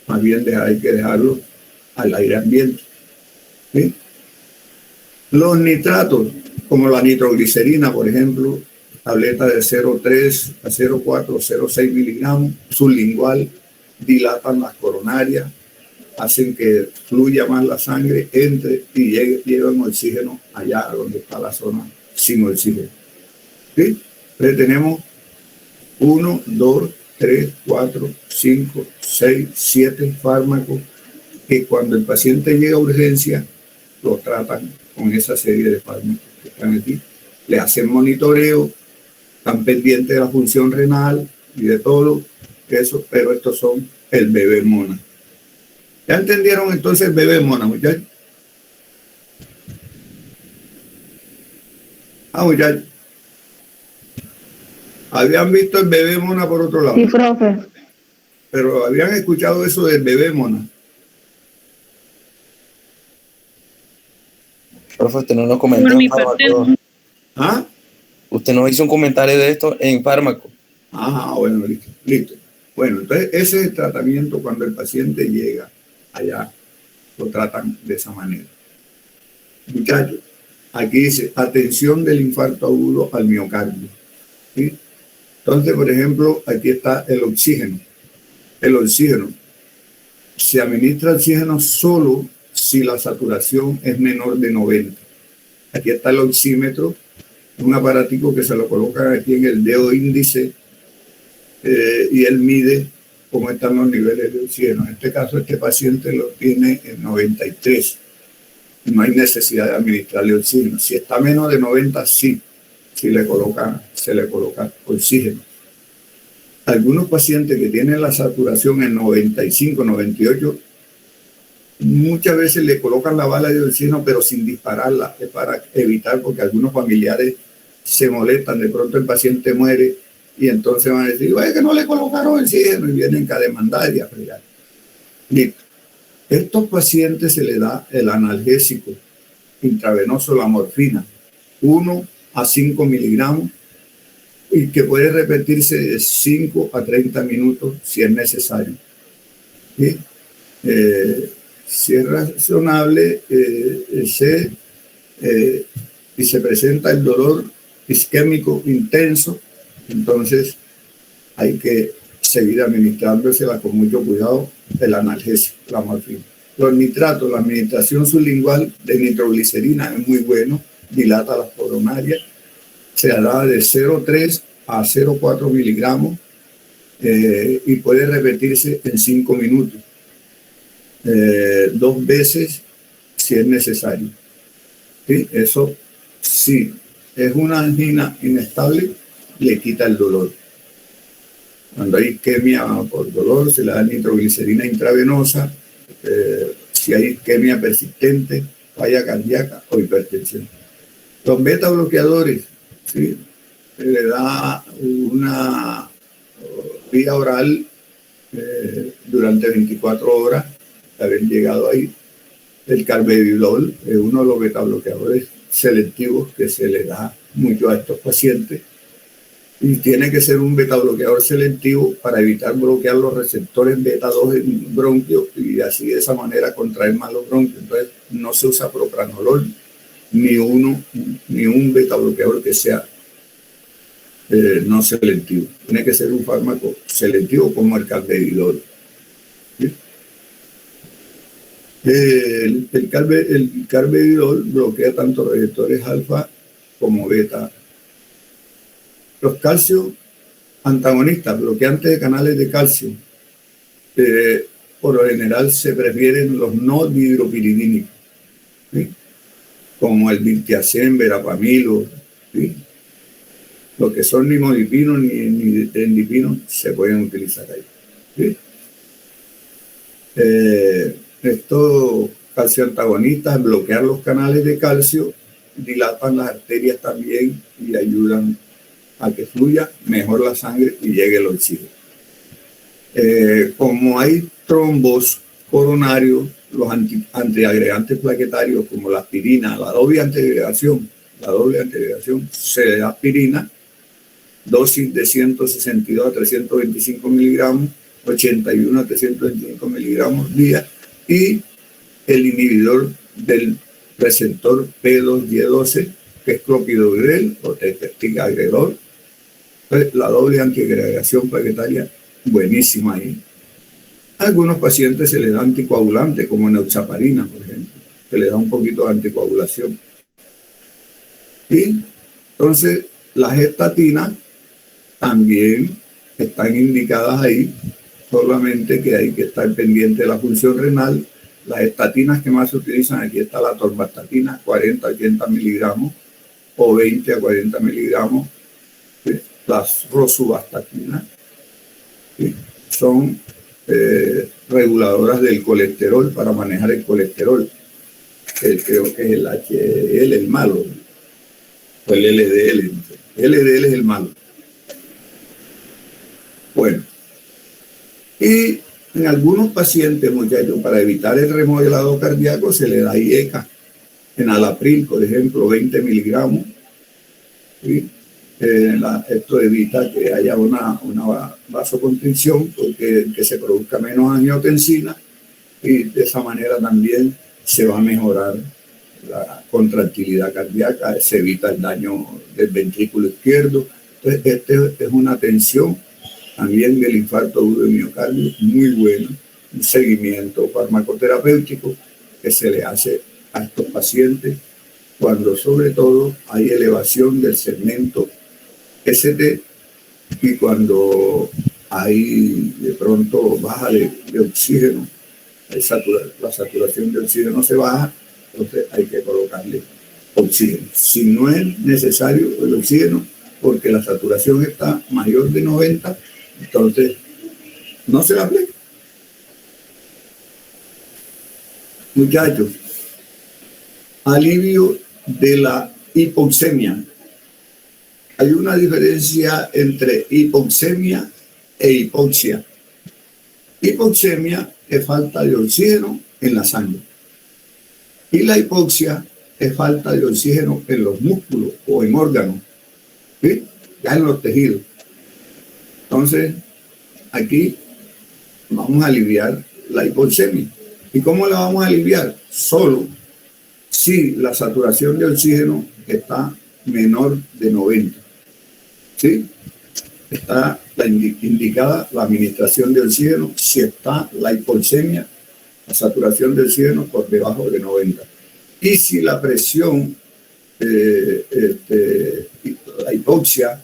Más bien hay que dejarlo al aire ambiente. ¿Sí? Los nitratos, como la nitroglicerina, por ejemplo, tableta de 0,3 a 0,4, 0,6 miligramos, sublingual, dilatan las coronarias, hacen que fluya más la sangre, entre y lleven oxígeno allá donde está la zona sin oxígeno. ¿Sí? Entonces tenemos 1, 2, 3, 4, 5, 6, 7 fármacos que cuando el paciente llega a urgencia lo tratan con esa serie de fármacos que están aquí. Le hacen monitoreo, están pendientes de la función renal y de todo eso, pero estos son el bebé mona. ¿Ya entendieron entonces el bebé mona, muchachos? Muchachos. ¿Habían visto el bebé mona por otro lado? Sí, profe. Pero ¿habían escuchado eso del bebé mona? Profe, usted no nos comentó Por mi en parte, fármaco. ¿Ah? Usted nos hizo un comentario de esto en fármaco. Bueno, listo. Bueno, entonces ese es el tratamiento cuando el paciente llega allá, lo tratan de esa manera. Muchachos, aquí dice atención del infarto agudo al miocardio. ¿Sí? Entonces, por ejemplo, aquí está el oxígeno. El oxígeno. Se administra oxígeno solo si la saturación es menor de 90. Aquí está el oxímetro, un aparatico que se lo colocan aquí en el dedo índice y él mide cómo están los niveles de oxígeno. En este caso, este paciente lo tiene en 93. No hay necesidad de administrarle oxígeno. Si está menos de 90, sí, se le coloca oxígeno. Algunos pacientes que tienen la saturación en 95, 98, muchas veces le colocan la bala de oxígeno, pero sin dispararla, es para evitar, porque algunos familiares se molestan, de pronto el paciente muere y entonces van a decir, oye, que no le colocaron oxígeno, y vienen a demandar y a fregar. Listo. A estos pacientes se les da el analgésico intravenoso, la morfina, 1 a 5 miligramos, y que puede repetirse de 5 a 30 minutos si es necesario. ¿Sí? Si es razonable, y se presenta el dolor isquémico intenso, entonces hay que seguir administrándosela con mucho cuidado, el analgésico, la morfina. Los nitratos, la administración sublingual de nitroglicerina es muy bueno, dilata las coronarias, se da de 0,3 a 0,4 miligramos y puede repetirse en 5 minutos. 2 veces si es necesario. ¿Sí? Eso sí, es una angina inestable, le quita el dolor. Cuando hay isquemia por dolor, se le da nitroglicerina intravenosa. Si hay isquemia persistente, falla cardíaca o hipertensión. Los beta bloqueadores, ¿sí? Se le da una vía oral durante 24 horas de haber llegado ahí. El carvedilol es uno de los beta bloqueadores selectivos que se le da mucho a estos pacientes, y tiene que ser un beta bloqueador selectivo para evitar bloquear los receptores beta 2 en bronquios y así de esa manera contraer más los bronquios. Entonces no se usa propranolol ni un beta bloqueador que sea no selectivo. Tiene que ser un fármaco selectivo como el carvedilol. ¿Sí? El carvedilol bloquea tanto receptores alfa como beta. Los calcio antagonistas, bloqueantes de canales de calcio, por lo general se prefieren los no dihidropiridínicos, ¿sí? Como el diltiazem, verapamilo, ¿sí? Lo que son ni modipino ni trendipino se pueden utilizar ahí, ¿sí? Estos calcioantagonistas, bloquear los canales de calcio, dilatan las arterias también y ayudan a que fluya mejor la sangre y llegue el oxígeno. Como hay trombos coronarios, los antiagregantes plaquetarios como la aspirina, la doble antiagregación, se le da aspirina, dosis de 162 a 325 miligramos, 81 a 325 miligramos día, y el inhibidor del receptor P2Y12, que es clopidogrel o ticagrelor. La doble antiagregación plaquetaria, buenísima ahí. A algunos pacientes se les da anticoagulante, como enoxaparina, por ejemplo, que le da un poquito de anticoagulación. Y entonces las estatinas también están indicadas ahí, solamente que hay que estar pendiente de la función renal. Las estatinas que más se utilizan, aquí está la torvastatina, 40 a 80 miligramos o 20 a 40 miligramos. Las rosuvastatina, ¿sí? Son reguladoras del colesterol para manejar el colesterol. Creo que es el HDL el malo, o el LDL. El LDL es el malo. Bueno, y en algunos pacientes, muchachos, para evitar el remodelado cardíaco se le da IECA, enalapril, por ejemplo, 20 miligramos. ¿Sí? Esto evita que haya una vasoconstricción, porque que se produzca menos angiotensina, y de esa manera también se va a mejorar la contractilidad cardíaca, se evita el daño del ventrículo izquierdo. Entonces, este es una atención también del infarto agudo de miocardio muy bueno, un seguimiento farmacoterapéutico que se le hace a estos pacientes cuando sobre todo hay elevación del segmento ST y cuando hay de pronto baja de oxígeno, la saturación de oxígeno se baja, entonces hay que colocarle oxígeno. Si no es necesario el oxígeno, porque la saturación está mayor de 90, entonces no se la aplica. Muchachos, alivio de la hipoxemia. Hay una diferencia entre hipoxemia e hipoxia. Hipoxemia es falta de oxígeno en la sangre. Y la hipoxia es falta de oxígeno en los músculos o en órganos, ¿sí? Ya en los tejidos. Entonces, aquí vamos a aliviar la hipoxemia. ¿Y cómo la vamos a aliviar? Solo si la saturación de oxígeno está menor de 90. ¿Sí? Está indicada la administración de oxígeno si está la hipoxemia, la saturación de oxígeno por debajo de 90. Y si la presión, la hipoxia,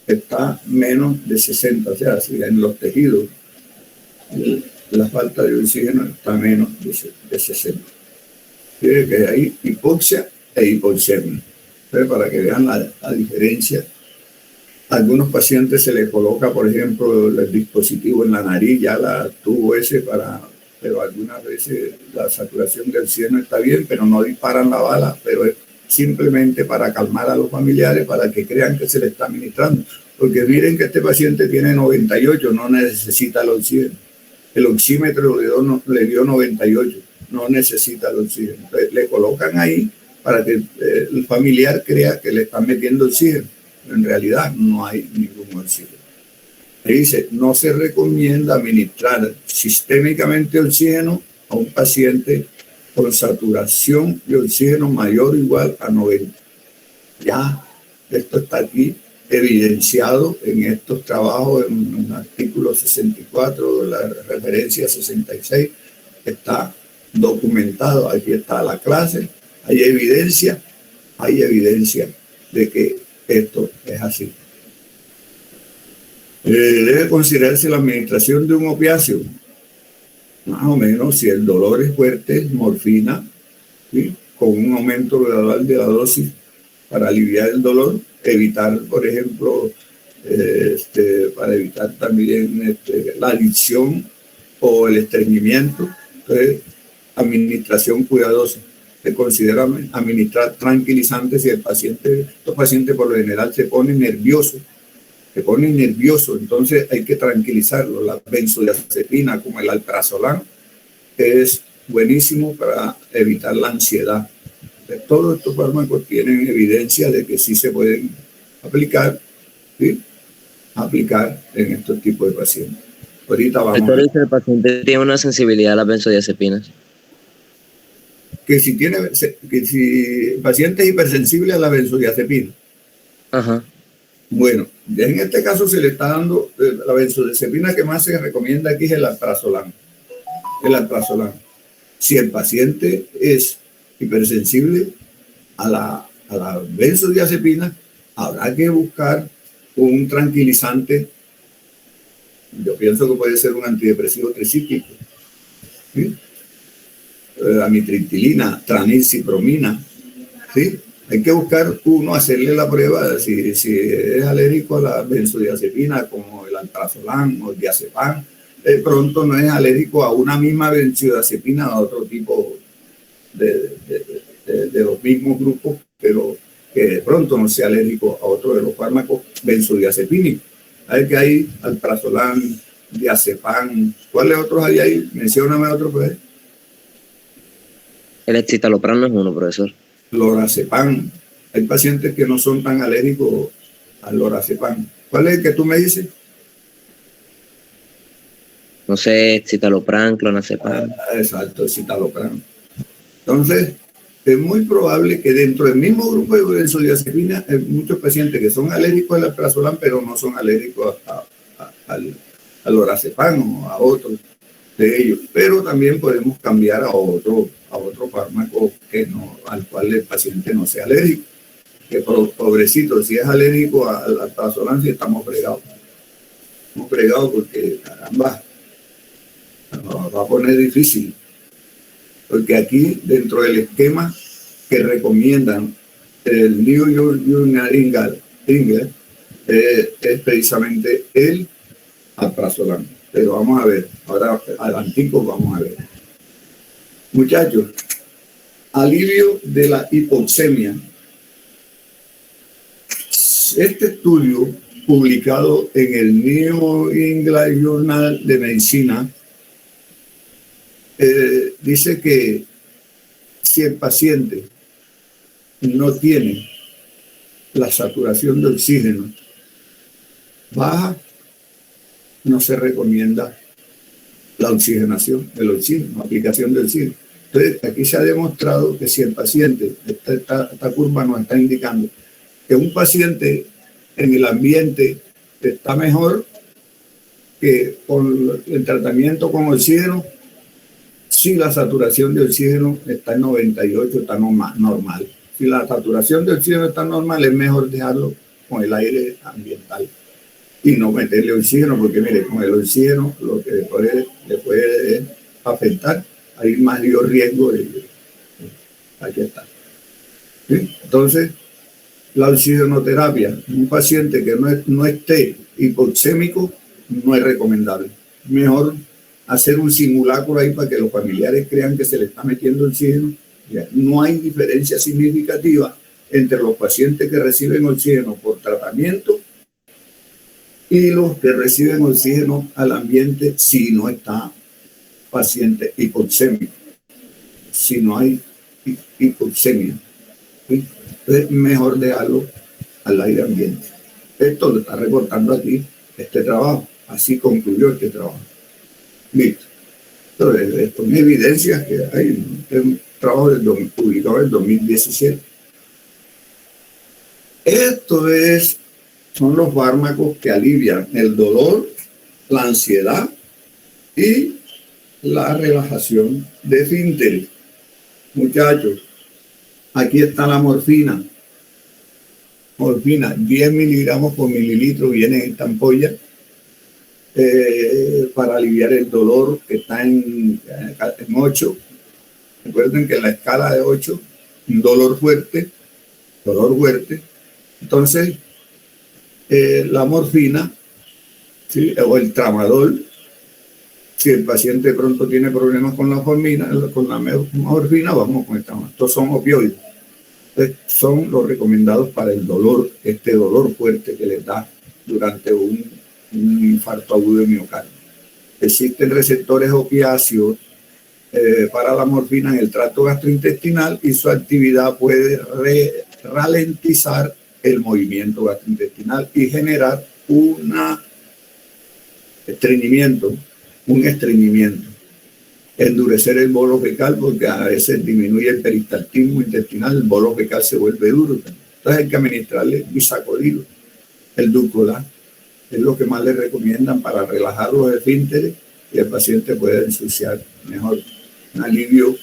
está menos de 60, o sea, si en los tejidos la falta de oxígeno está menos de 60. Quiere que hay hipoxia e hipoxemia. Pero para que vean la diferencia, a algunos pacientes se les coloca, por ejemplo, el dispositivo en la nariz, ya la tubo ese pero algunas veces la saturación de oxígeno está bien, pero no disparan la bala, pero es simplemente para calmar a los familiares, para que crean que se le está administrando. Porque miren que este paciente tiene 98, no necesita el oxígeno. El oxímetro le dio 98, no necesita el oxígeno. Entonces, le colocan ahí para que el familiar crea que le están metiendo oxígeno. Pero en realidad no hay ningún oxígeno. Ahí dice, no se recomienda administrar sistémicamente oxígeno a un paciente con saturación de oxígeno mayor o igual a 90. Ya esto está aquí evidenciado en estos trabajos, en el artículo 64, la referencia 66, está documentado. Aquí está la clase, hay evidencia de que esto es así. Debe considerarse la administración de un opiáceo, más o menos, si el dolor es fuerte, morfina, ¿sí? Con un aumento gradual de la dosis para aliviar el dolor, evitar, por ejemplo, para evitar también la adicción o el estreñimiento. Entonces, administración cuidadosa. Se considera administrar tranquilizantes si estos pacientes por lo general se ponen nerviosos se pone nervioso, entonces hay que tranquilizarlo. La benzodiazepina, como el alprazolam, es buenísimo para evitar la ansiedad. Todos estos fármacos tienen evidencia de que sí se pueden aplicar, ¿sí? Aplicar en estos tipos de pacientes. Ahorita vamos Doctor, dice el paciente tiene una sensibilidad a las benzodiazepinas. que si el paciente es hipersensible a la benzodiazepina. Ajá. Bueno, en este caso se le está dando la benzodiazepina que más se recomienda aquí es el alprazolam. El alprazolam. Si el paciente es hipersensible a la benzodiazepina, habrá que buscar un tranquilizante. Yo pienso que puede ser un antidepresivo tricíclico. ¿Sí? Amitriptilina, tranilcipromina. ¿Sí? Hay que buscar uno, hacerle la prueba si es alérgico a la benzodiazepina, como el alprazolam o el diazepam. Pronto no es alérgico a una misma benzodiazepina, a otro tipo de los mismos grupos, pero que de pronto no sea alérgico a otro de los fármacos benzodiazepínicos. Hay que hay alprazolam, diazepam. ¿Cuáles otros hay ahí? Mencióname otro, pues. El escitalopram no es uno, profesor. Lorazepam. Hay pacientes que no son tan alérgicos al lorazepam. ¿Cuál es el que tú me dices? No sé, escitalopram, clonazepam. Exacto, el citalopram. Entonces, es muy probable que dentro del mismo grupo de benzodiazepina hay muchos pacientes que son alérgicos al alprazolam, pero no son alérgicos al lorazepam o a otros de ellos. Pero también podemos cambiar a otro fármaco al cual el paciente no sea alérgico. Que pobrecito, si es alérgico al alprazolam, sí estamos fregados. Estamos fregados porque, caramba, nos va a poner difícil. Porque aquí, dentro del esquema que recomiendan el New York England, es precisamente el alprazolam. Pero vamos a ver, ahora adelantico vamos a ver. Muchachos, alivio de la hipoxemia. Este estudio, publicado en el New England Journal de Medicina, dice que si el paciente no tiene la saturación de oxígeno baja, no se recomienda la oxigenación, la aplicación del oxígeno. Entonces, aquí se ha demostrado que si el paciente, esta curva nos está indicando que un paciente en el ambiente está mejor que con el tratamiento con oxígeno, si la saturación de oxígeno está en 98, está normal. Si la saturación de oxígeno está normal, es mejor dejarlo con el aire ambiental y no meterle oxígeno, porque mire, con el oxígeno lo que le puede afectar, hay mayor riesgo aquí está. ¿Sí? Entonces, la oxigenoterapia, un paciente que no esté hipoxémico, no es recomendable. Mejor hacer un simulacro ahí para que los familiares crean que se le está metiendo oxígeno. No hay diferencia significativa entre los pacientes que reciben oxígeno por tratamiento y los que reciben oxígeno al ambiente si no está paciente hipoxémico, si no hay hipoxemia. ¿Sí? Es mejor dejarlo al aire ambiente. Esto lo está reportando aquí este trabajo. Así concluyó este trabajo. Listo. Entonces, esto es evidencias que hay. Un trabajo publicado en el 2017. Son los fármacos que alivian el dolor, la ansiedad y la relajación de esfínteres. Muchachos, aquí está la morfina. Morfina, 10 miligramos por mililitro viene en esta ampolla para aliviar el dolor que está en 8. Recuerden que en la escala de 8, un dolor fuerte. Entonces, la morfina, ¿sí? O el tramadol, si el paciente de pronto tiene problemas con la morfina, vamos con el tramadol. Estos son opioides. Entonces, son los recomendados para el dolor, este dolor fuerte que les da durante un infarto agudo de miocardio. Existen receptores opiáceos para la morfina en el tracto gastrointestinal y su actividad puede ralentizar el movimiento gastrointestinal y generar un estreñimiento, endurecer el bolo fecal, porque a veces disminuye el peristaltismo intestinal, el bolo fecal se vuelve duro. Entonces hay que administrarle bisacodyl, el Dulcodan, es lo que más le recomiendan para relajar los esfínteres y el paciente puede ensuciar mejor. Un alivio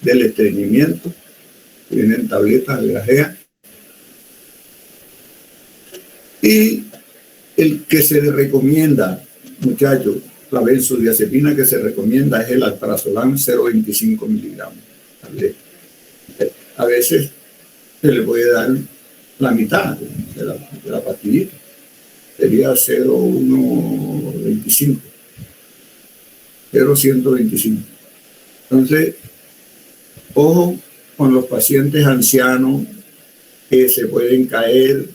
del estreñimiento, vienen tabletas de grajea. Y el que se le recomienda, muchachos, la benzodiazepina que se recomienda es el alprazolam 0,25 miligramos. A veces se le puede dar la mitad de la pastillita, sería 0,125, 0,125. Entonces, ojo con los pacientes ancianos que se pueden caer,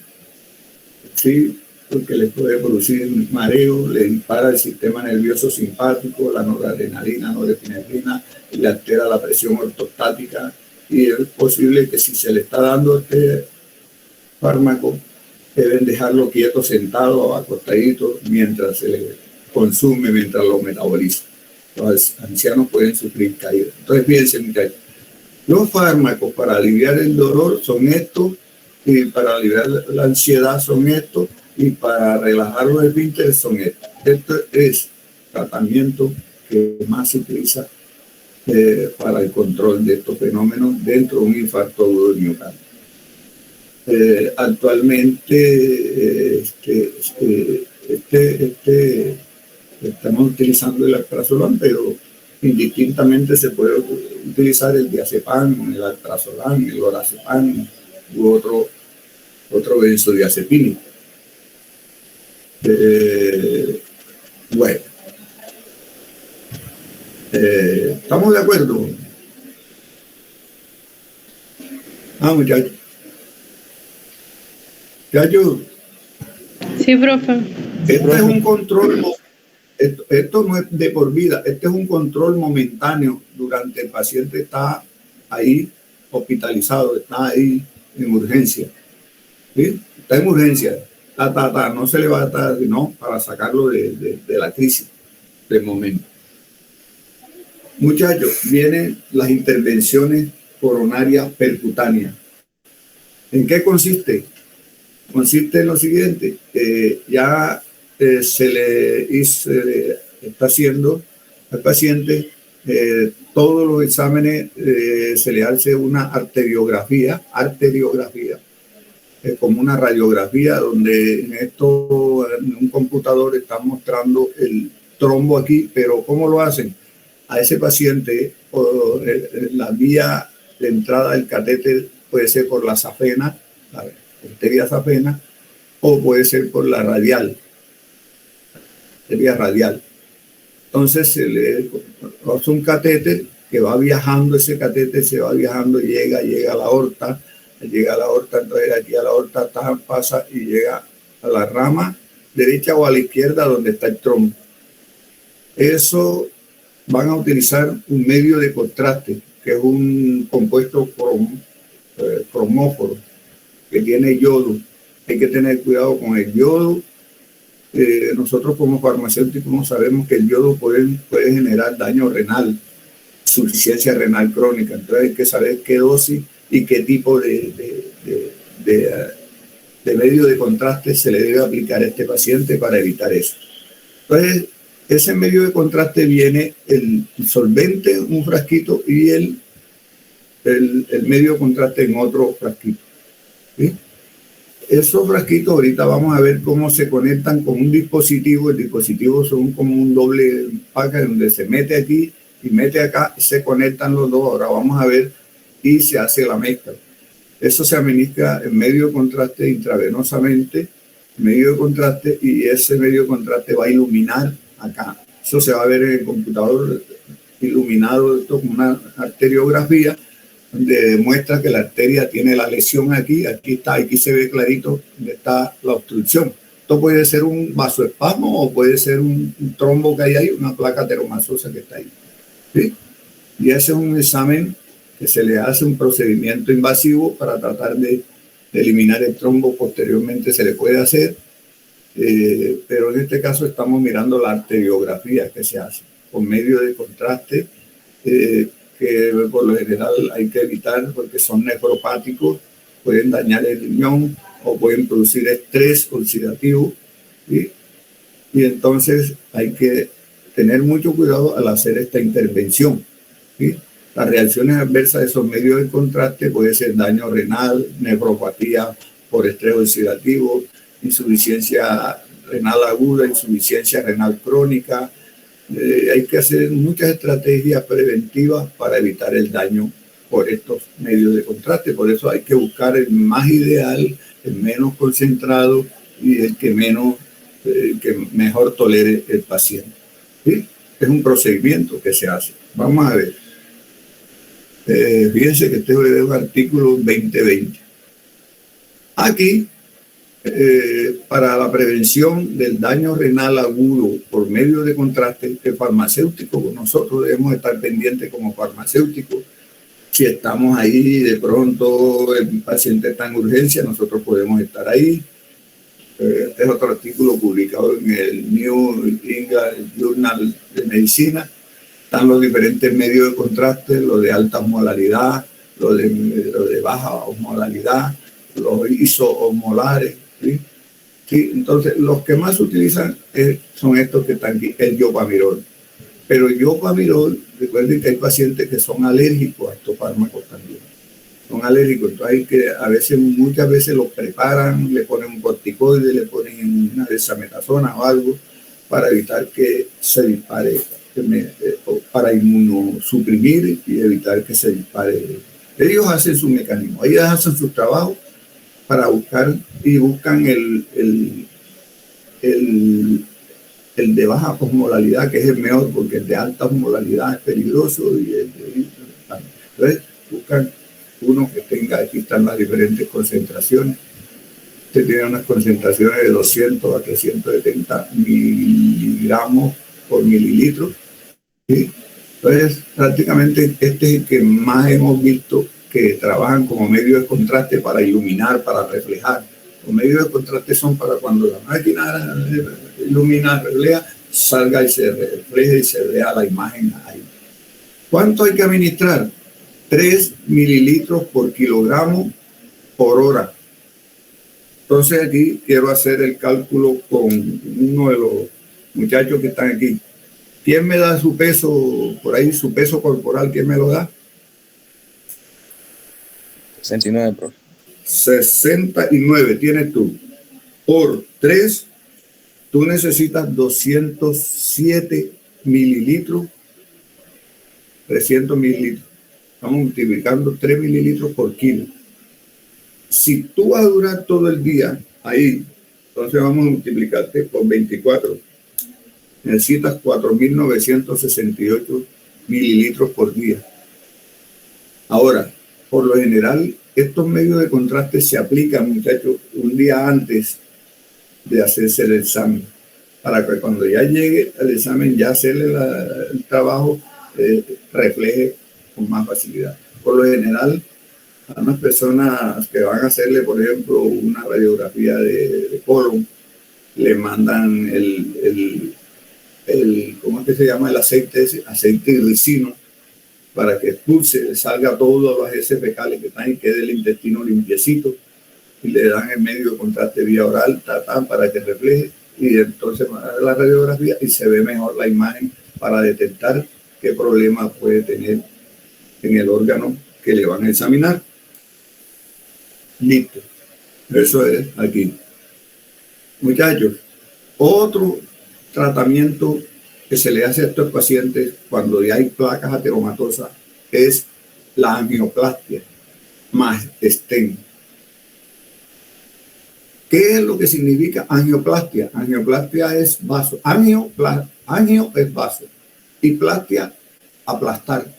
¿sí? Porque les puede producir mareo, le dispara el sistema nervioso simpático, la noradrenalina, norepinefrina, y le altera la presión ortostática, y es posible que si se le está dando este fármaco, deben dejarlo quieto, sentado o acostadito, mientras se le consume, mientras lo metaboliza. Los ancianos pueden sufrir caídas. Entonces, fíjense, muchachos, los fármacos para aliviar el dolor son estos, y para aliviar la ansiedad son estos, y para relajar los esfínteres son estos. Esto es tratamiento que más se utiliza para el control de estos fenómenos dentro de un infarto agudo de miocardio. Actualmente estamos utilizando el alprazolam, pero indistintamente se puede utilizar el diazepam, el alprazolam, el lorazepam u otro benzodiazepínico. Bueno, ¿estamos de acuerdo? Muchachos. Sí, profe. Esto es un control, esto no es de por vida, este es un control momentáneo durante el paciente está ahí hospitalizado, está ahí en urgencia. ¿Sí? Está en urgencia, no se le va a dar, no, para sacarlo de la crisis del momento. Muchachos, vienen las intervenciones coronarias percutáneas. ¿En qué consiste? Consiste en lo siguiente, ya se le está haciendo al paciente todos los exámenes, se le hace una arteriografía, como una radiografía donde en un computador están mostrando el trombo aquí, pero ¿cómo lo hacen? A ese paciente la vía de entrada del catéter puede ser por la safena, la arteria safena, o puede ser por la radial, arteria radial. Entonces se le hace un catéter que va viajando, ese catéter se va viajando y llega a la aorta, entonces aquí a la aorta pasa y llega a la rama derecha o a la izquierda donde está el trombo. Eso van a utilizar un medio de contraste, que es un compuesto cromóforo, que tiene yodo. Hay que tener cuidado con el yodo. Nosotros como farmacéuticos no sabemos que el yodo puede generar daño renal, insuficiencia renal crónica. Entonces hay que saber qué dosis y qué tipo de medio de contraste se le debe aplicar a este paciente para evitar eso. Entonces, ese medio de contraste viene el solvente, un frasquito, y el medio de contraste en otro frasquito. ¿Sí? Esos frasquitos ahorita vamos a ver cómo se conectan con un dispositivo. El dispositivo son como un doble pack donde se mete aquí y mete acá, y se conectan los dos. Ahora vamos a ver y se hace la mezcla. Eso se administra en medio de contraste intravenosamente, medio de contraste, y ese medio de contraste va a iluminar acá. Eso se va a ver en el computador iluminado, esto como una arteriografía, donde demuestra que la arteria tiene la lesión aquí está, aquí se ve clarito donde está la obstrucción. Esto puede ser un vasoespasmo o puede ser un trombo que hay ahí, una placa ateromasosa que está ahí. ¿Sí? Y ese es un examen que se le hace un procedimiento invasivo para tratar de eliminar el trombo. Posteriormente se le puede hacer, pero en este caso estamos mirando la arteriografía que se hace con medio de contraste, que por lo general hay que evitar porque son nefropáticos, pueden dañar el riñón o pueden producir estrés oxidativo, ¿sí? Y entonces hay que tener mucho cuidado al hacer esta intervención, ¿sí? Las reacciones adversas de esos medios de contraste puede ser daño renal, nefropatía por estrés oxidativo, insuficiencia renal aguda, insuficiencia renal crónica. Hay que hacer muchas estrategias preventivas para evitar el daño por estos medios de contraste. Por eso hay que buscar el más ideal, el menos concentrado y el que mejor tolere el paciente. ¿Sí? Es un procedimiento que se hace. Vamos a ver. Fíjense que este es un artículo 2020. Aquí, para la prevención del daño renal agudo por medio de contraste, el farmacéutico, nosotros debemos estar pendientes como farmacéuticos. Si estamos ahí, de pronto el paciente está en urgencia, nosotros podemos estar ahí. Este es otro artículo publicado en el New England Journal de Medicina. Están los diferentes medios de contraste, los de alta osmolaridad, los de baja osmolaridad, los isoosmolares. ¿Sí? Sí, entonces, los que más se utilizan son estos que están aquí, el yopamirol. Pero el yopamirol, recuerden que hay pacientes que son alérgicos a estos fármacos también. Son alérgicos, entonces muchas veces los preparan, le ponen un corticoide, le ponen una dexametasona o algo para evitar que se dispare, para inmunosuprimir y evitar que se dispare. Ellos hacen su mecanismo, ellos hacen su trabajo para buscan el de baja osmolaridad, que es el mejor, porque el de alta osmolaridad es peligroso. Entonces buscan uno que tenga, aquí están las diferentes concentraciones. Este tiene unas concentraciones de 200 a 370 miligramos por mililitro. ¿Sí? Entonces, prácticamente este es el que más hemos visto que trabajan como medio de contraste para iluminar, para reflejar. Los medios de contraste son para cuando la máquina ilumina, refleja, salga y se refleje y se vea la imagen ahí. ¿Cuánto hay que administrar? 3 mililitros por kilogramo por hora. Entonces aquí quiero hacer el cálculo con uno de los muchachos que están aquí. ¿Quién me da su peso por ahí, su peso corporal? ¿Quién me lo da? 69, profe. 69 tienes tú. Por 3, tú necesitas 207 mililitros, 300 mililitros. Estamos multiplicando 3 mililitros por kilo. Si tú vas a durar todo el día ahí, entonces vamos a multiplicarte por 24. Necesitas 4.968 mililitros por día. Ahora, por lo general, estos medios de contraste se aplican, muchachos, un día antes de hacerse el examen, para que cuando ya llegue el examen, ya hacerle el trabajo, refleje con más facilidad. Por lo general, a unas personas que van a hacerle, por ejemplo, una radiografía de colon, le mandan ¿cómo es que se llama? El aceite ricino, para que expulse, salga todas las heces fecales que están y quede el intestino limpiecito, y le dan el medio de contraste vía oral, para que refleje, y entonces la radiografía y se ve mejor la imagen para detectar qué problema puede tener en el órgano que le van a examinar. Listo. Eso es aquí. Muchachos, otro tratamiento que se le hace a estos pacientes cuando ya hay placas ateromatosas es la angioplastia más stent. ¿Qué es lo que significa angioplastia? Angioplastia es vaso. Angio es vaso y plastia, aplastar.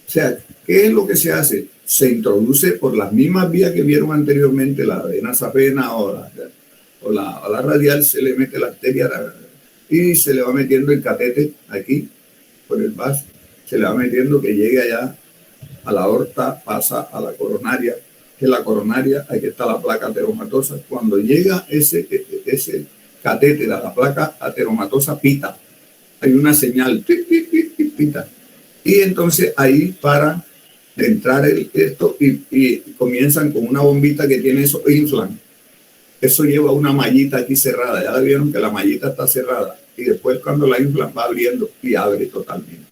O sea, ¿qué es lo que se hace? Se introduce por las mismas vías que vieron anteriormente, la vena safena o o la radial, se le mete la arteria y se le va metiendo el catete aquí, por el vaso, se le va metiendo que llegue allá a la aorta, pasa a la coronaria, que la coronaria, aquí está la placa ateromatosa. Cuando llega ese catéter a la placa ateromatosa, pita. Hay una señal, pita. Y entonces ahí para de entrar esto y comienzan con una bombita que tiene eso, inflan. Eso lleva una mallita aquí cerrada. Ya vieron que la mallita está cerrada. Y después cuando la inflan va abriendo y abre totalmente.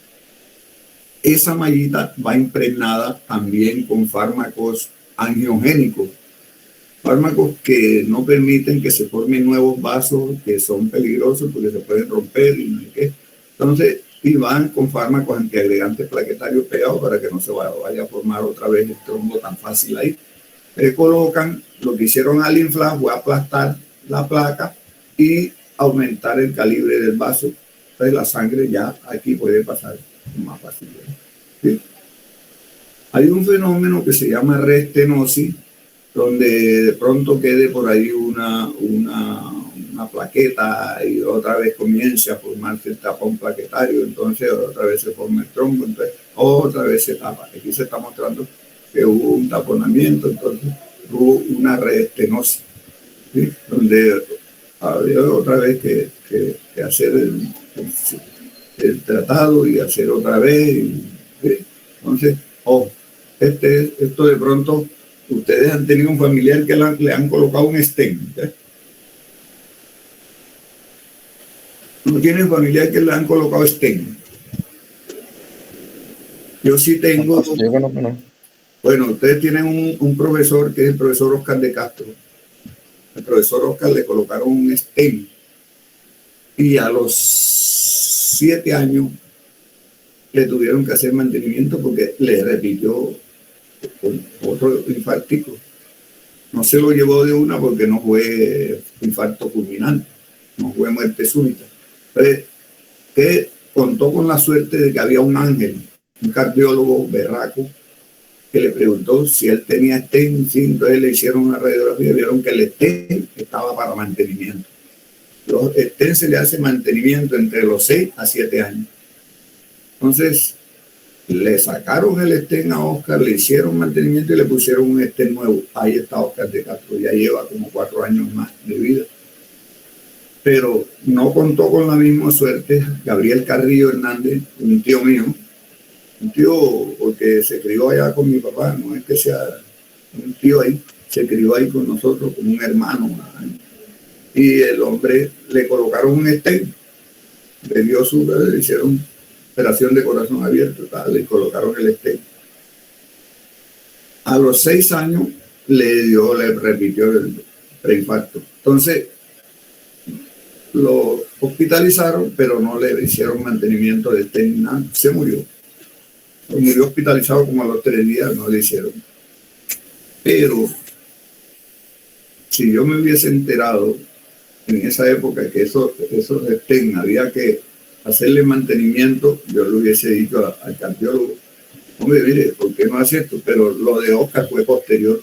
Esa mallita va impregnada también con fármacos angiogénicos, fármacos que no permiten que se formen nuevos vasos, que son peligrosos porque se pueden romper y no sé qué. Entonces, y van con fármacos antiagregantes plaquetarios pegados para que no se vaya a formar otra vez el trombo tan fácil ahí. Le colocan, lo que hicieron al inflar fue aplastar la placa y aumentar el calibre del vaso. Entonces la sangre ya aquí puede pasar más fácil. ¿Sí? Hay un fenómeno que se llama reestenosis, donde de pronto quede por ahí una plaqueta y otra vez comienza a formarse el tapón plaquetario, entonces otra vez se forma el trombo, entonces otra vez se tapa. Aquí se está mostrando que hubo un taponamiento, entonces hubo una reestenosis, ¿sí? Donde había otra vez que hacer el tratado y hacer otra vez. ¿Sí? Entonces, esto de pronto, ustedes han tenido un familiar que le han colocado un stent. ¿Sí? No tienen familiar que le han colocado stent. Yo sí tengo. Yo conozco, no. Bueno, ustedes tienen un profesor que es el profesor Oscar de Castro. El profesor Oscar le colocaron un stent y a los 7 años le tuvieron que hacer mantenimiento porque le repitió otro infartico. No se lo llevó de una porque no fue infarto fulminante, no fue muerte súbita. Entonces, que contó con la suerte de que había un ángel, un cardiólogo berraco, que le preguntó si él tenía stent. Sí, entonces le hicieron una radiografía y vieron que el stent estaba para mantenimiento. Los stent se le hace mantenimiento entre los 6 a 7 años. Entonces, le sacaron el stent a Oscar, le hicieron mantenimiento y le pusieron un stent nuevo. Ahí está Oscar de Castro, ya lleva como 4 años más de vida. Pero no contó con la misma suerte Gabriel Carrillo Hernández, un tío mío, un tío porque se crió allá con mi papá, no es que sea un tío ahí, se crió ahí con nosotros, como un hermano. Y el hombre le colocaron un stent, le hicieron operación de corazón abierto, le colocaron el stent. A los 6 años le repitió el preinfarto. Entonces, lo hospitalizaron, pero no le hicieron mantenimiento de stent, nada, se murió. Murió hospitalizado como a los 3 días, no le hicieron. Pero si yo me hubiese enterado en esa época que esos stent había que hacerle mantenimiento, yo le hubiese dicho al cardiólogo, hombre, mire, ¿por qué no hace esto? Pero lo de Oscar fue posterior.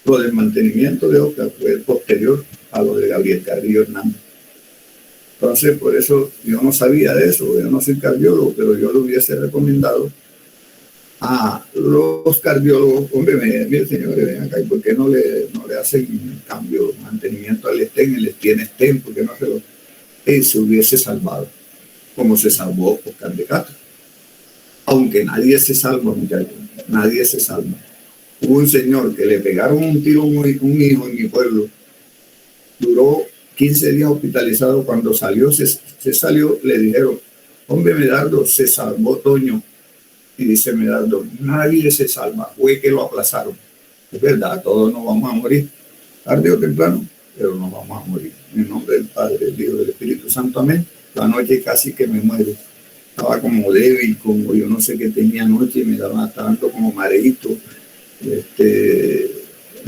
Lo del mantenimiento de Oscar fue posterior a lo de Gabriel Carrillo Hernández. Entonces, por eso yo no sabía de eso, yo no soy cardiólogo, pero yo le hubiese recomendado a los cardiólogos, hombre, mire señores, ven acá, ¿y por qué no le hacen cambio, mantenimiento al stent? Él tiene stent, ¿por qué no se lo...? Él se hubiese salvado, como se salvó Oscar de Castro. Aunque nadie se salva, muchachos, nadie se salva. Hubo un señor que le pegaron un tiro a un hijo en mi pueblo, duró 15 días hospitalizado. Cuando salió, se salió, le dijeron, hombre Medardo, se salvó Toño. Y dice Medardo, nadie se salva, fue que lo aplazaron. Es verdad, todos nos vamos a morir, tarde o temprano, pero nos vamos a morir. En el nombre del Padre, del Hijo y del Espíritu Santo, amén. La noche casi que me muero. Estaba como débil, como yo no sé qué tenía anoche, me estaba dando como mareito.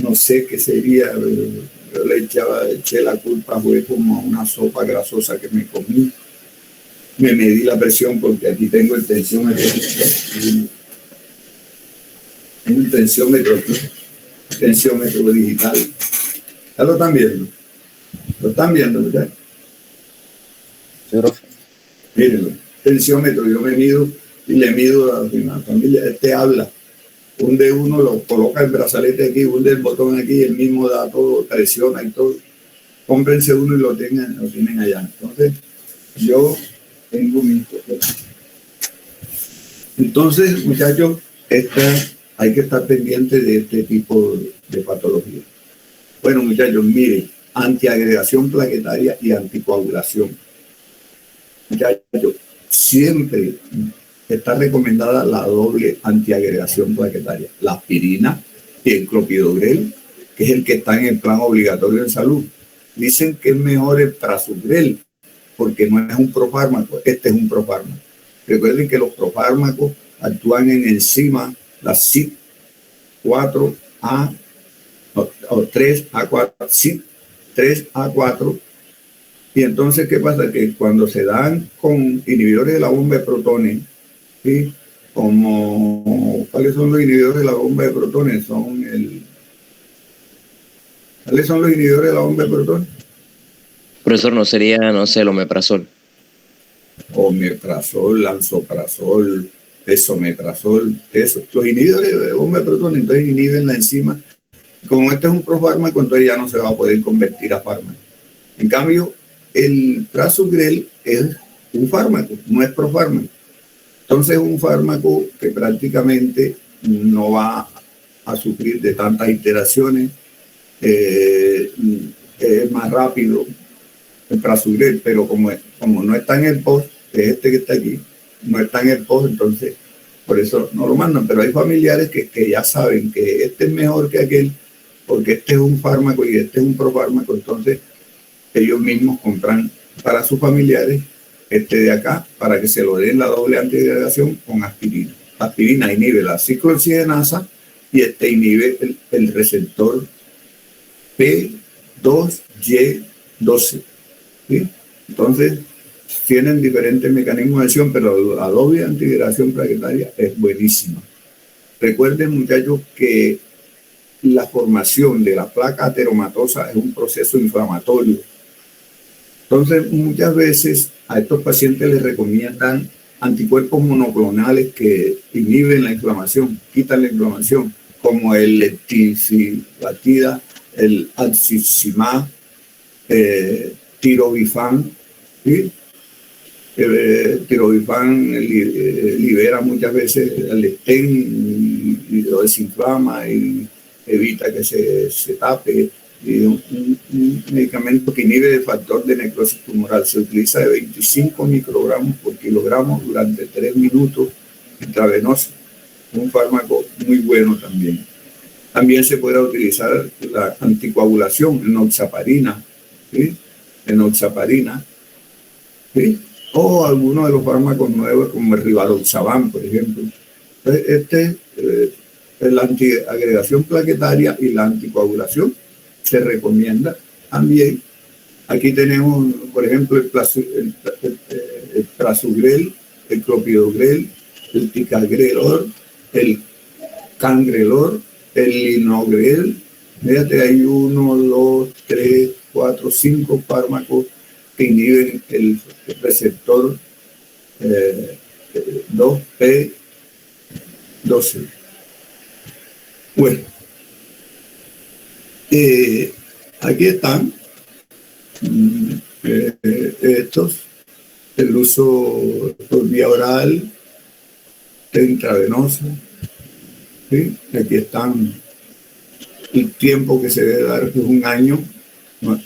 No sé qué sería, yo le eché la culpa, fue como una sopa grasosa que me comí. Me medí la presión porque aquí tengo el tensiómetro. Tengo un tensiómetro digital. ¿Ya lo están viendo? ¿Lo están viendo, verdad? Sí, profe. Mírenlo, tensiómetro, yo me mido y le mido a la familia. Este habla. Hunde uno, lo coloca el brazalete aquí, hunde el botón aquí, el mismo da todo, presiona y todo. Cómprense uno y lo tienen allá. Entonces, yo tengo mi... Entonces, muchachos, hay que estar pendiente de este tipo de patología. Bueno, muchachos, miren, antiagregación plaquetaria y anticoagulación. Muchachos, siempre está recomendada la doble antiagregación plaquetaria, la aspirina y el clopidogrel, que es el que está en el plan obligatorio de salud. Dicen que es mejor el prasugrel, porque no es un profármaco, este es un profármaco. Recuerden que los profármacos actúan en enzimas, la CYP4A o 3A4, CYP3A4. Y entonces, ¿qué pasa? Que cuando se dan con inhibidores de la bomba de protones, ¿sí? ¿Cuáles son los inhibidores de la bomba de protones? ¿Cuáles son los inhibidores de la bomba de protones? Profesor, no sería, no sé, el omeprazol. Omeprazol, lansoprazol, esomeprazol, eso. Los inhibidores de bomba de protones, entonces inhiben la enzima. Como este es un profármaco, entonces ya no se va a poder convertir a fármaco. En cambio, el prasugrel es un fármaco, no es profármaco. Entonces es un fármaco que prácticamente no va a sufrir de tantas iteraciones, es más rápido el prasugrel, pero como no está en el post, es este que está aquí, no está en el post, entonces por eso no lo mandan. Pero hay familiares que ya saben que este es mejor que aquel, porque este es un fármaco y este es un profármaco, entonces ellos mismos compran para sus familiares este de acá, para que se lo den la doble antiagregación con aspirina. Aspirina inhibe la ciclooxigenasa y este inhibe el receptor P2Y12. ¿Sí? Entonces, tienen diferentes mecanismos de acción, pero la doble antiagregación plaquetaria es buenísima. Recuerden, muchachos, que la formación de la placa ateromatosa es un proceso inflamatorio. Entonces, muchas veces a estos pacientes les recomiendan anticuerpos monoclonales que inhiben la inflamación, quitan la inflamación, como el lepticibatida, el axicimab, tirobifan. ¿Sí? Tirobifan libera muchas veces el estén y lo desinflama y evita que se tape. Y un medicamento que inhibe el factor de necrosis tumoral. Se utiliza de 25 microgramos por kilogramo durante 3 minutos intravenoso. Un fármaco muy bueno también. También se puede utilizar la anticoagulación, enoxaparina, ¿sí? Enoxaparina, ¿sí? O algunos de los fármacos nuevos como el rivaroxaban, por ejemplo. Entonces, es la antiagregación plaquetaria y la anticoagulación se recomienda también. Aquí tenemos, por ejemplo, el prasugrel, el clopidogrel, el ticagrelor, el cangrelor, el linogrel. Fíjate, hay 1, 2, 3, 4, 5 fármacos que inhiben el receptor 2P12. Bueno, aquí están estos, el uso por vía oral, intravenoso, ¿sí? Aquí están el tiempo que se debe dar, que es 1 año.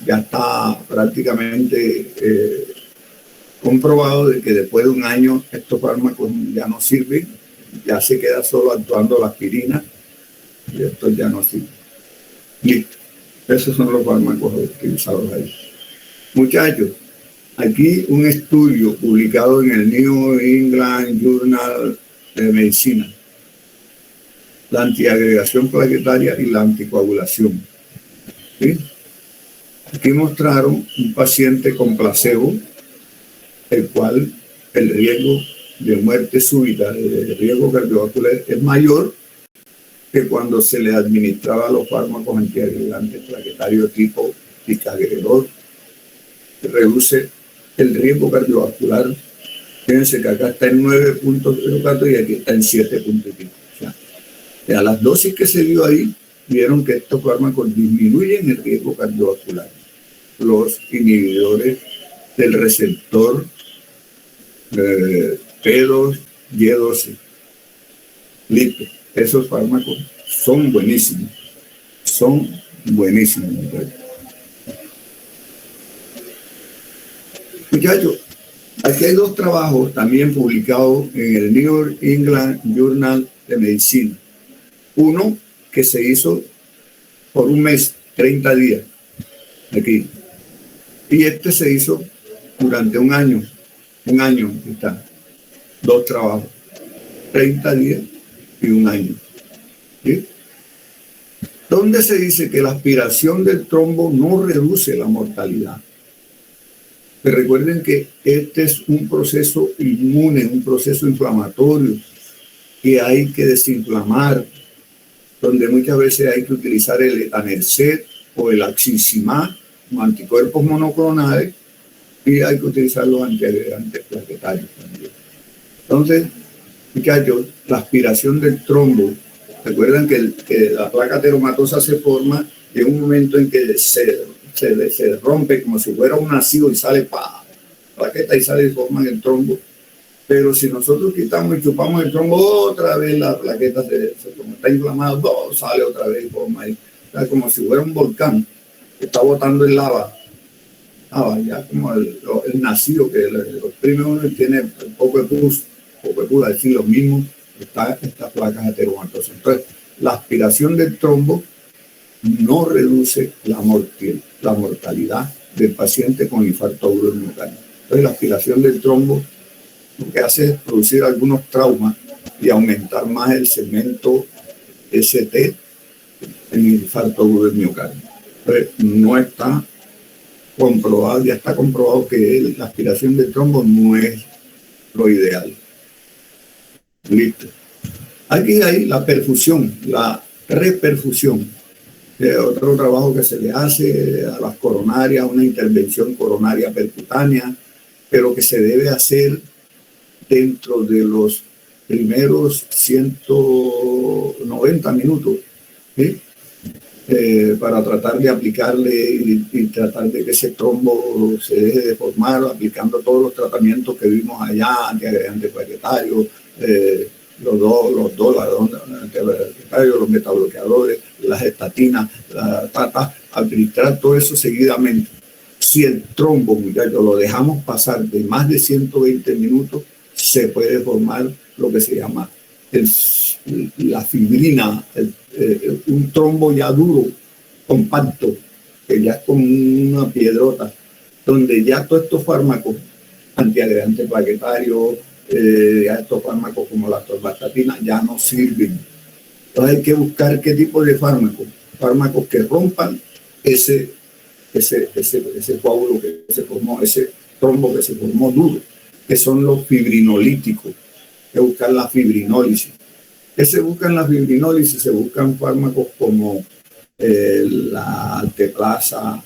Ya está prácticamente comprobado de que después de 1 año estos fármacos ya no sirven, ya se queda solo actuando la aspirina y estos ya no sirven. Listo. Esos son los fármacos utilizados ahí. Muchachos, aquí un estudio publicado en el New England Journal de Medicina. La antiagregación plaquetaria y la anticoagulación. ¿Sí? Aquí mostraron un paciente con placebo, el cual el riesgo de muerte súbita, el riesgo cardiovascular es mayor que cuando se le administraba los fármacos antiagregantes plaquetarios tipo ticagrelor, reduce el riesgo cardiovascular. Fíjense que acá está en 9.04 y aquí está en 7. O sea, a las dosis que se dio ahí, vieron que estos fármacos disminuyen el riesgo cardiovascular. Los inhibidores del receptor P2Y12. Listo. Esos fármacos son buenísimos. Son buenísimos. Muchachos, aquí hay 2 trabajos también publicados en el New England Journal de Medicina. Uno que se hizo por un mes, 30 días, aquí. Y este se hizo durante un año. Está. 2 trabajos, 30 días y un año. ¿Sí? Donde se dice que la aspiración del trombo no reduce la mortalidad. Pero recuerden que este es un proceso inmune, un proceso inflamatorio que hay que desinflamar, donde muchas veces hay que utilizar el etanercept o el axicimab como anticuerpos monoclonales y hay que utilizar los antiagregantes plaquetarios también. Entonces, muchachos, la aspiración del trombo, recuerdan que la placa ateromatosa se forma en un momento en que se rompe como si fuera un nacido y sale plaqueta y sale y forman el trombo. Pero si nosotros quitamos y chupamos el trombo, otra vez la plaqueta como está inflamada, sale otra vez y forma ahí. O sea, como si fuera un volcán que está botando en lava. Ya como el nacido que los primeros tiene poco de pus, es decir, lo mismo está estas placas ateromatosas. Entonces, la aspiración del trombo no reduce la mortalidad del paciente con infarto agudo del miocardio. Entonces, la aspiración del trombo lo que hace es producir algunos traumas y aumentar más el segmento ST en el infarto agudo del miocardio. Entonces, no está comprobado, ya está comprobado que la aspiración del trombo no es lo ideal. Listo. Aquí hay la perfusión, la reperfusión. Otro trabajo que se le hace a las coronarias, una intervención coronaria percutánea, pero que se debe hacer dentro de los primeros 190 minutos, ¿sí? Para tratar de aplicarle y tratar de que ese trombo se deje de formar, aplicando todos los tratamientos que vimos allá, antiagregantes plaquetarios, los metabloqueadores, las estatinas, administrar todo eso seguidamente. Si el trombo, muchachos, lo dejamos pasar de más de 120 minutos, se puede formar lo que se llama la fibrina, un trombo ya duro, compacto, que ya es como una piedrota, donde ya todos estos fármacos, antiagregantes plaquetarios, ya estos fármacos como la atorvastatina ya no sirven. Entonces hay que buscar qué tipo de fármacos que rompan ese coágulo que se formó, ese trombo que se formó duro, que son los fibrinolíticos. Hay que buscar la fibrinólisis. ¿Qué se busca en la fibrinólisis? Se buscan fármacos como la alteplasa,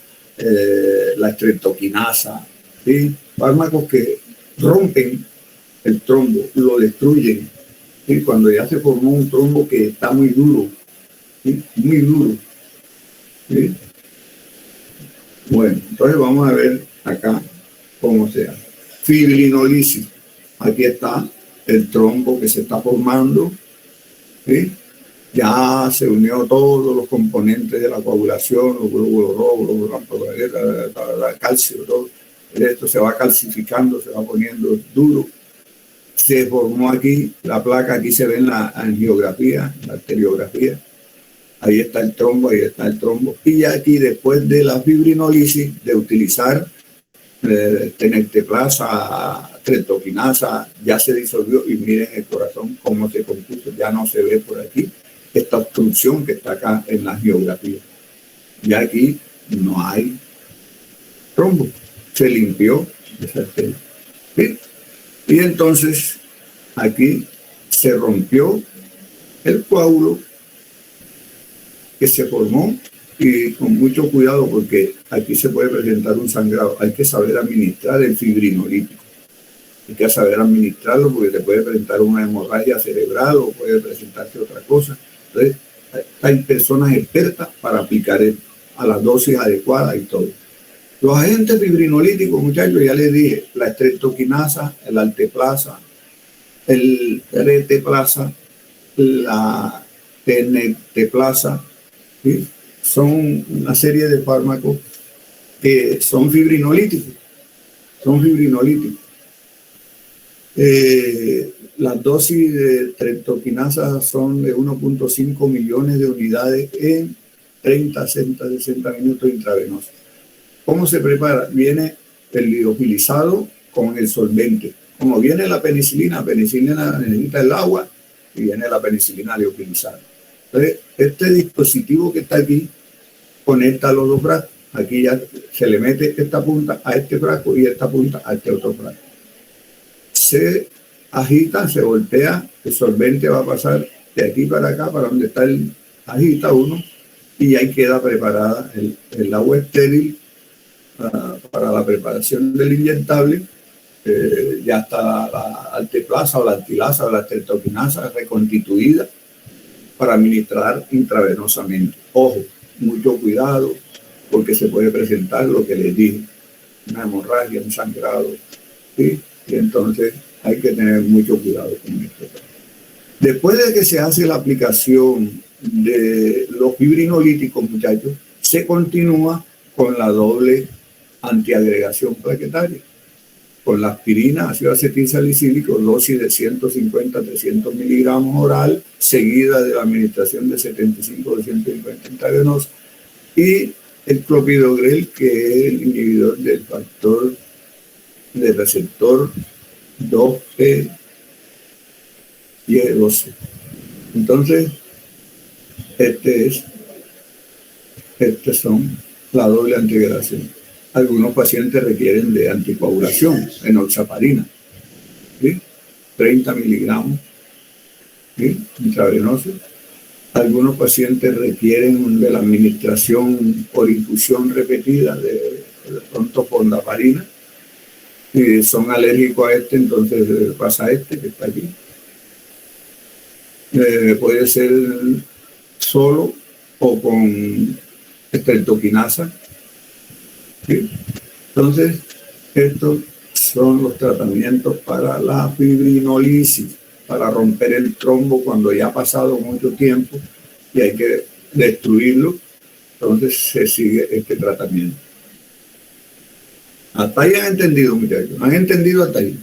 la estreptoquinasa, ¿sí? Fármacos que rompen el trombo, lo destruyen. ¿Sí? Cuando ya se formó un trombo que está muy duro, ¿sí? Muy duro. ¿Sí? Bueno, entonces vamos a ver acá cómo se hace. Fibrinólisis. Aquí está el trombo que se está formando. ¿Sí? Ya se unió todos los componentes de la coagulación, los glóbulos rojos, los glóbulos blancos, calcio, todo. Esto se va calcificando, se va poniendo duro. Se formó aquí la placa, aquí se ve en la angiografía, la arteriografía. Ahí está el trombo, ahí está el trombo. Y ya aquí, después de la fibrinólisis, de utilizar tenecteplasa, streptoquinasa, ya se disolvió y miren el corazón cómo se compuso, ya no se ve por aquí esta obstrucción que está acá en la geografía. Ya aquí no hay trombo, se limpió esa arteria. ¿Sí? Y entonces aquí se rompió el coágulo que se formó y con mucho cuidado porque aquí se puede presentar un sangrado. Hay que saber administrar el fibrinolítico. Hay que saber administrarlo porque te puede presentar una hemorragia cerebral o puede presentarse otra cosa. Entonces, hay personas expertas para aplicar a las dosis adecuadas y todo. Los agentes fibrinolíticos, muchachos, ya les dije, la estreptoquinasa, el alteplasa, el reteplasa, la teneteplasa, ¿sí? Son una serie de fármacos que son fibrinolíticos. Las dosis de streptoquinasa son de 1.5 millones de unidades en 30, 60 minutos intravenosos. ¿Cómo se prepara? Viene el liofilizado con el solvente. Como viene la penicilina necesita el agua y viene la penicilina liofilizada. Entonces, este dispositivo que está aquí conecta los dos frascos. Aquí ya se le mete esta punta a este frasco y esta punta a este otro frasco. Se agita, se voltea, el solvente va a pasar de aquí para acá, para donde está el agita uno, y ahí queda preparada el agua estéril para la preparación del inyectable. Ya está la alteplasa o la altilasa o la streptoquinasa reconstituida para administrar intravenosamente. Ojo, mucho cuidado, porque se puede presentar lo que les dije, una hemorragia, un sangrado, ¿sí? Y entonces hay que tener mucho cuidado con esto. Después de que se hace la aplicación de los fibrinolíticos, muchachos, se continúa con la doble antiagregación plaquetaria, con la aspirina, ácido acetilsalicílico, dosis de 150 a 300 miligramos oral, seguida de la administración de 75 a 250 intravenosos, y el clopidogrel, que es el inhibidor del factor del receptor 2P y E12. Entonces, estas son la doble antiagregación. Algunos pacientes requieren de anticoagulación, enoxaparina, ¿sí? 30 miligramos, ¿sí? Intravenoso. Algunos pacientes requieren de la administración por infusión repetida de pronto fondaparinina. Son alérgicos a entonces pasa que está aquí. Puede ser solo o con streptoquinasa. ¿Sí? Entonces, estos son los tratamientos para la fibrinolisis, para romper el trombo cuando ya ha pasado mucho tiempo y hay que destruirlo. Entonces se sigue este tratamiento. Hasta ahí han entendido, muchachos. ¿Han entendido hasta ahí?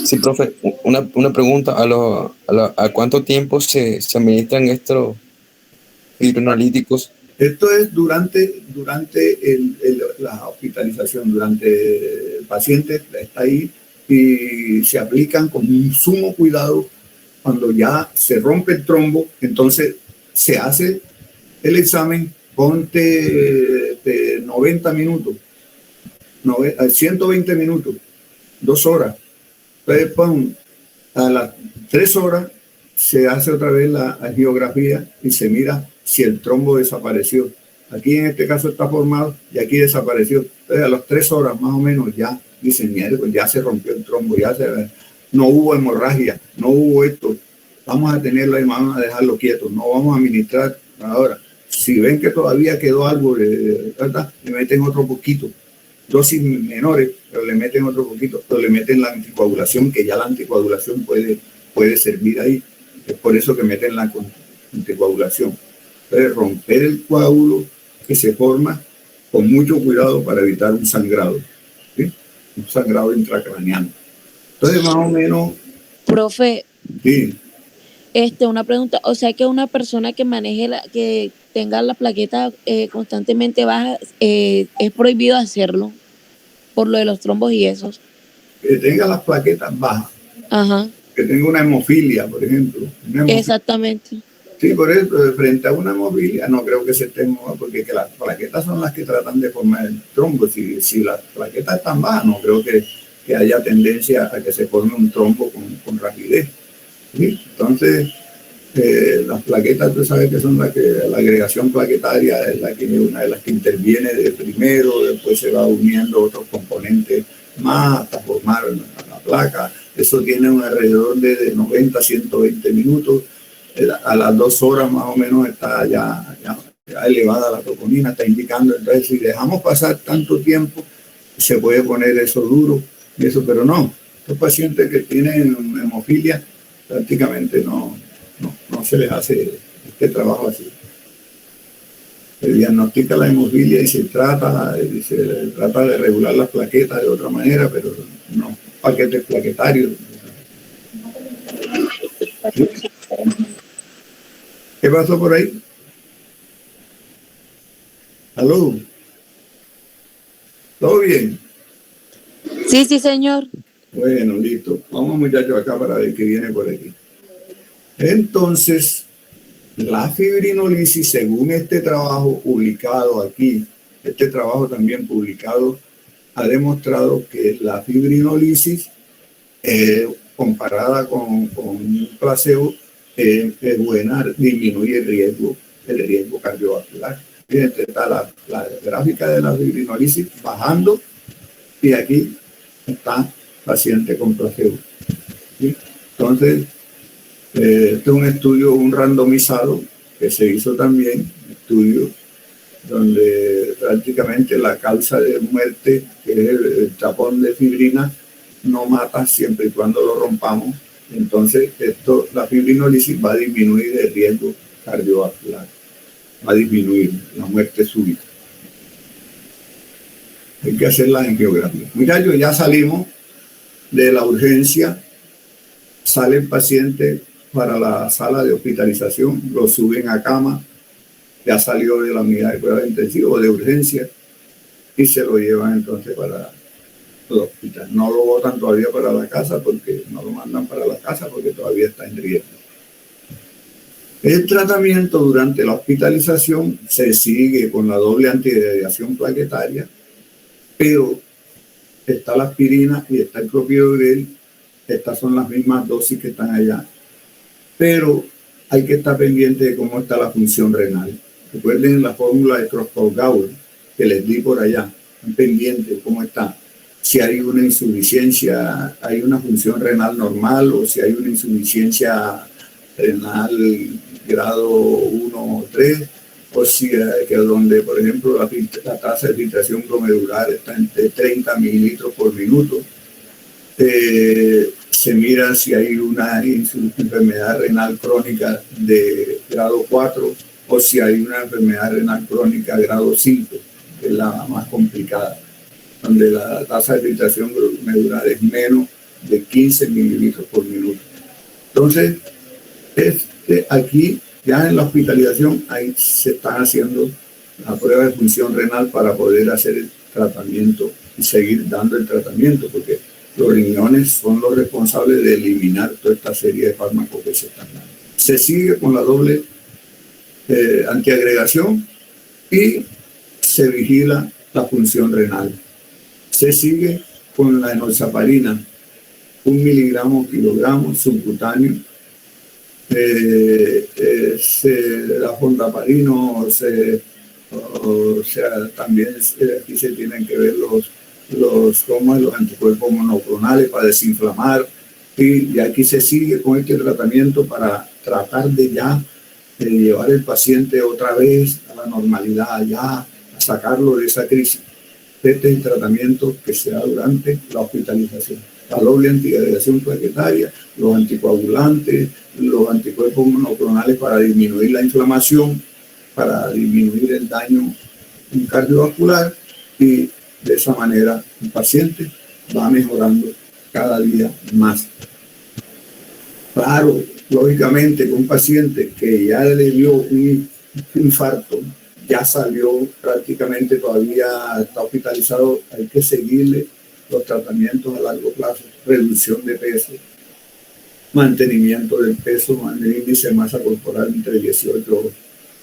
Sí, profe, una pregunta. ¿A cuánto tiempo se administran estos fibrinolíticos? Esto es durante la hospitalización, durante el paciente está ahí y se aplican con un sumo cuidado. Cuando ya se rompe el trombo, entonces se hace el examen, ponte 90 minutos, 120 minutos, 2 horas. Entonces, a las 3 horas se hace otra vez la angiografía y se mira si el trombo desapareció. Aquí en este caso está formado y aquí desapareció. Entonces, a las 3 horas más o menos ya dicen, ya se rompió el trombo, no hubo hemorragia, no hubo esto. Vamos a tenerlo y vamos a dejarlo quieto, no vamos a administrar ahora. Si ven que todavía quedó algo, le meten otro poquito, dosis menores, pero le meten otro poquito, pero le meten la anticoagulación, que ya la anticoagulación puede servir ahí. Es por eso que meten la anticoagulación. Entonces, romper el coágulo que se forma con mucho cuidado para evitar un sangrado, ¿sí? Un sangrado intracraneano. Entonces, más o menos... Profe, sí. Una pregunta, o sea que una persona que maneje que tenga la plaqueta constantemente baja, es prohibido hacerlo por lo de los trombos y esos. Que tenga las plaquetas bajas. Ajá. Que tenga una hemofilia, por ejemplo. Exactamente. Sí, por eso, frente a una hemofilia, no creo que se estén, porque que las plaquetas son las que tratan de formar el trombo. Si las plaquetas están bajas, no creo que haya tendencia a que se forme un trombo con rapidez. ¿Sí? Entonces, Las plaquetas, tú sabes que son la agregación plaquetaria es una de las que interviene de primero, después se va uniendo otros componentes más hasta formar la placa. Eso tiene un alrededor de 90 a 120 minutos. A las 2 horas más o menos está ya elevada la troponina, está indicando. Entonces, si dejamos pasar tanto tiempo, se puede poner eso duro y eso, pero no. Los pacientes que tienen hemofilia prácticamente no se les hace este trabajo así. Se diagnostica la hemofilia y se trata de regular las plaquetas de otra manera, pero no paquetes plaquetarios. ¿Sí? ¿Qué pasó por ahí? ¿Aló? ¿Todo bien? Sí, sí, señor. Bueno, listo. Vamos, muchachos, acá para ver qué viene por aquí. Entonces, la fibrinolisis, según este trabajo publicado aquí, este trabajo también publicado, ha demostrado que la fibrinolisis, comparada con placebo, es buena, disminuye el riesgo cardiovascular. Fíjense, está la gráfica de la fibrinolisis bajando y aquí está paciente con placebo. ¿Sí? Entonces, este es un estudio, un randomizado que se hizo también, estudio donde prácticamente la causa de muerte, que es el tapón de fibrina, no mata siempre y cuando lo rompamos. Entonces, la fibrinolisis va a disminuir el riesgo cardiovascular, va a disminuir la muerte súbita. Hay que hacer la angiografía. Muchachos, ya salimos de la urgencia, sale el paciente para la sala de hospitalización, lo suben a cama, ya salió de la unidad de cuidados intensivos o de urgencia y se lo llevan entonces para el hospital. No lo botan todavía para la casa porque no lo mandan para la casa porque todavía está en riesgo. El tratamiento durante la hospitalización se sigue con la doble antidegradación plaquetaria, pero está la aspirina y está el clopidogrel. Estas son las mismas dosis que están allá, pero hay que estar pendiente de cómo está la función renal. Recuerden la fórmula de Croscow-Gower que les di por allá. Están pendientes de cómo está. Si hay una insuficiencia, hay una función renal normal, o si hay una insuficiencia renal grado 1 o 3, o si que donde, por ejemplo, la tasa de filtración glomerular está entre 30 mililitros por minuto. Se mira si hay una enfermedad renal crónica de grado 4 o si hay una enfermedad renal crónica grado 5, que es la más complicada, donde la tasa de filtración glomerular es menos de 15 mililitros por minuto. Entonces, aquí ya en la hospitalización ahí se están haciendo la prueba de función renal para poder hacer el tratamiento y seguir dando el tratamiento, porque los riñones son los responsables de eliminar toda esta serie de fármacos que se están dando. Se sigue con la doble antiagregación y se vigila la función renal. Se sigue con la enoxaparina, 1 miligramo kilogramo subcutáneo. La fondaparinol, o sea, también aquí se tienen que ver los anticuerpos monoclonales para desinflamar, y aquí se sigue con este tratamiento para tratar de llevar el paciente otra vez a la normalidad, a sacarlo de esa crisis. Este es el tratamiento que se da durante la hospitalización. La doble antiagregación plaquetaria, los anticoagulantes, los anticuerpos monoclonales para disminuir la inflamación, para disminuir el daño cardiovascular, y de esa manera el paciente va mejorando cada día más. Claro, lógicamente, que un paciente que ya le dio un infarto, ya salió prácticamente, todavía está hospitalizado, hay que seguirle los tratamientos a largo plazo, reducción de peso, mantenimiento del peso, el índice de masa corporal entre 18.5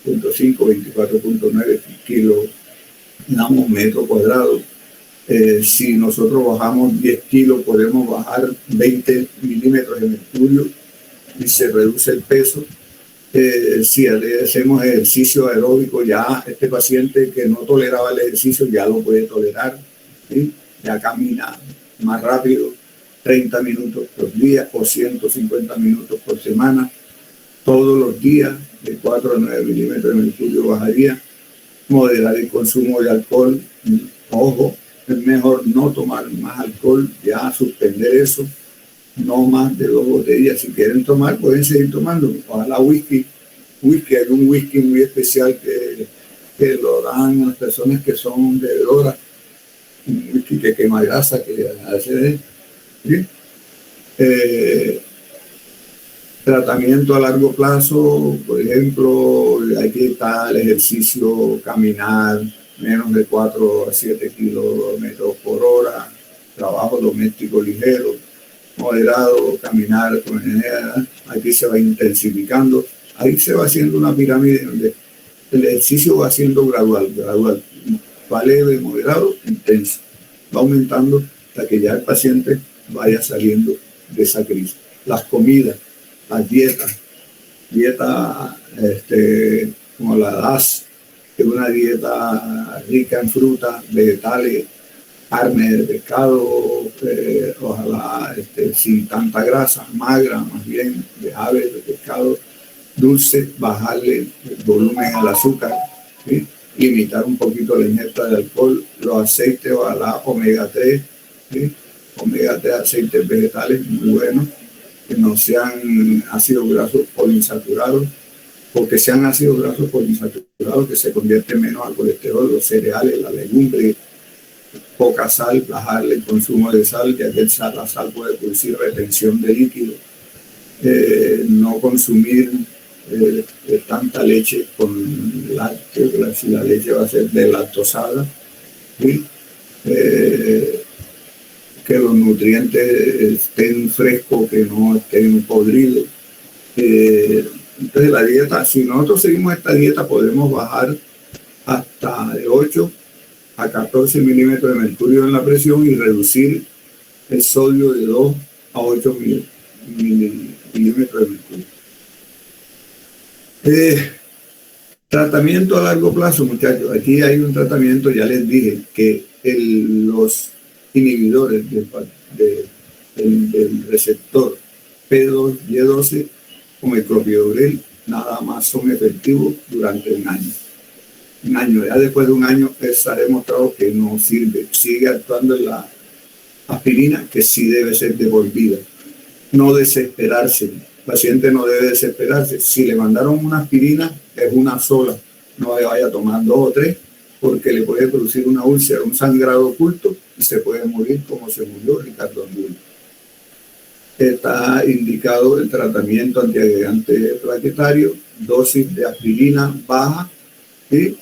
y 24.9 kilogramos metro cuadrado. Si nosotros bajamos 10 kilos, podemos bajar 20 milímetros de mercurio y se reduce el peso. Si hacemos ejercicio aeróbico, ya este paciente que no toleraba el ejercicio ya lo puede tolerar, ¿sí? Ya camina más rápido, 30 minutos por día o 150 minutos por semana, todos los días, de 4 a 9 milímetros de mercurio bajaría. Moderar el consumo de alcohol, ojo, es mejor no tomar más alcohol, ya suspender eso, no más de 2 botellas. Si quieren tomar, pueden seguir tomando. Ojalá whisky, hay un whisky muy especial que lo dan las personas que son bebedoras, un whisky que quema grasa, que hace, ¿sí? Tratamiento a largo plazo, por ejemplo, aquí está el ejercicio, caminar menos de 4 a 7 kilómetros por hora, trabajo doméstico ligero, moderado, caminar con energía. Aquí se va intensificando, ahí se va haciendo una pirámide donde el ejercicio va siendo gradual, va leve, moderado, intenso, va aumentando hasta que ya el paciente vaya saliendo de esa crisis. Las comidas, las dietas, como la DAS, que es una dieta rica en frutas, vegetales, carne de pescado, ojalá sin tanta grasa, magra, más bien de aves, de pescado, dulce, bajarle el volumen al azúcar, ¿sí? Limitar un poquito la ingesta de alcohol, los aceites, ojalá omega 3, ¿sí? Omega 3, aceites vegetales muy buenos, que no sean ácidos grasos poliinsaturados, porque sean ácidos grasos poliinsaturados que se convierten menos al colesterol, los cereales, la legumbre, poca sal, bajarle el consumo de sal, ya que la sal puede producir retención de líquido, no consumir tanta leche con lácteos, si la leche va a ser deslactosada, ¿sí? Que los nutrientes estén frescos, que no estén podridos. Entonces la dieta, si nosotros seguimos esta dieta, podemos bajar hasta de 8 a 14 milímetros de mercurio en la presión y reducir el sodio de 2 a 8 milímetros de mercurio. Tratamiento a largo plazo, muchachos. Aquí hay un tratamiento, ya les dije, que los inhibidores del receptor P2Y12 como el clopidogrel nada más son efectivos durante un año. Ya después de un año se ha demostrado que no sirve. Sigue actuando en la aspirina, que sí debe ser devolvida. No desesperarse. El paciente no debe desesperarse. Si le mandaron una aspirina, es una sola. No le vaya a tomar 2 o 3, porque le puede producir una úlcera, un sangrado oculto, y se puede morir como se murió Ricardo Angulo. Está indicado el tratamiento antiagregante plaquetario, dosis de aspirina baja, ¿sí?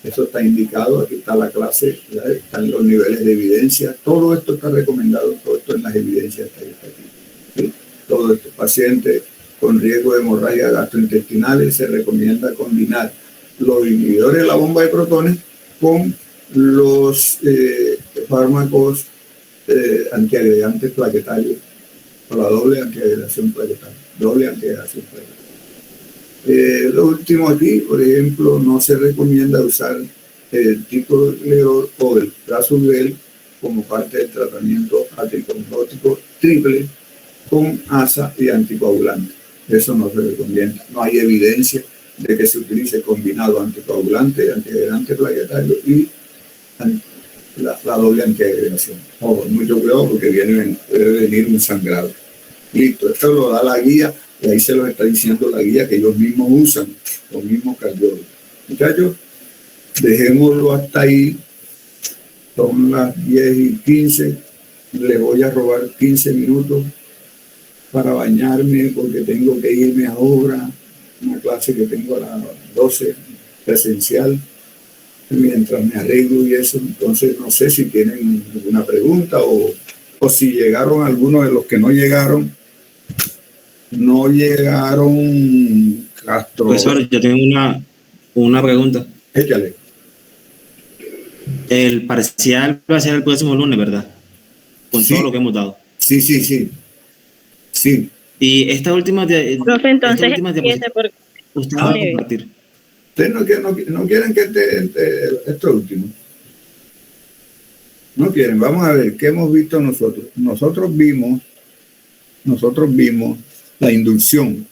Eso está indicado, aquí está la clase, ¿ya? Están los niveles de evidencia, todo esto está recomendado, todo esto en las evidencias está aquí, ¿sí? Todo esto, pacientes con riesgo de hemorragia gastrointestinales, se recomienda combinar los inhibidores de la bomba de protones con los fármacos antiagregantes plaquetarios, o la doble antiagregación plaquetaria, Lo último aquí, por ejemplo, no se recomienda usar el ticagrelor o el prasugrel como parte del tratamiento antitrombótico triple con asa y anticoagulante. Eso no se recomienda. No hay evidencia de que se utilice combinado anticoagulante, antiagregante plaquetario y la doble antiagregación. Ojo, mucho cuidado porque debe venir un sangrado. Listo, esto lo da la guía y ahí se lo está diciendo la guía que ellos mismos usan, los mismos cardiólogos. Muchachos, dejémoslo hasta ahí. Son las 10:15. Les voy a robar 15 minutos para bañarme porque tengo que irme ahora. Una clase que tengo a las 12 presencial, mientras me arreglo y eso. Entonces no sé si tienen alguna pregunta o si llegaron algunos de los que no llegaron Castro. Profesor, yo tengo una pregunta. Échale. El parcial va a ser el próximo lunes, ¿verdad? Con Sí. todo lo que hemos dado. Sí. Y esta última... Profe, entonces empiece porque Usted va a compartir. Ustedes no quieren que esto último. No quieren. Vamos a ver qué hemos visto nosotros. Nosotros vimos la inducción,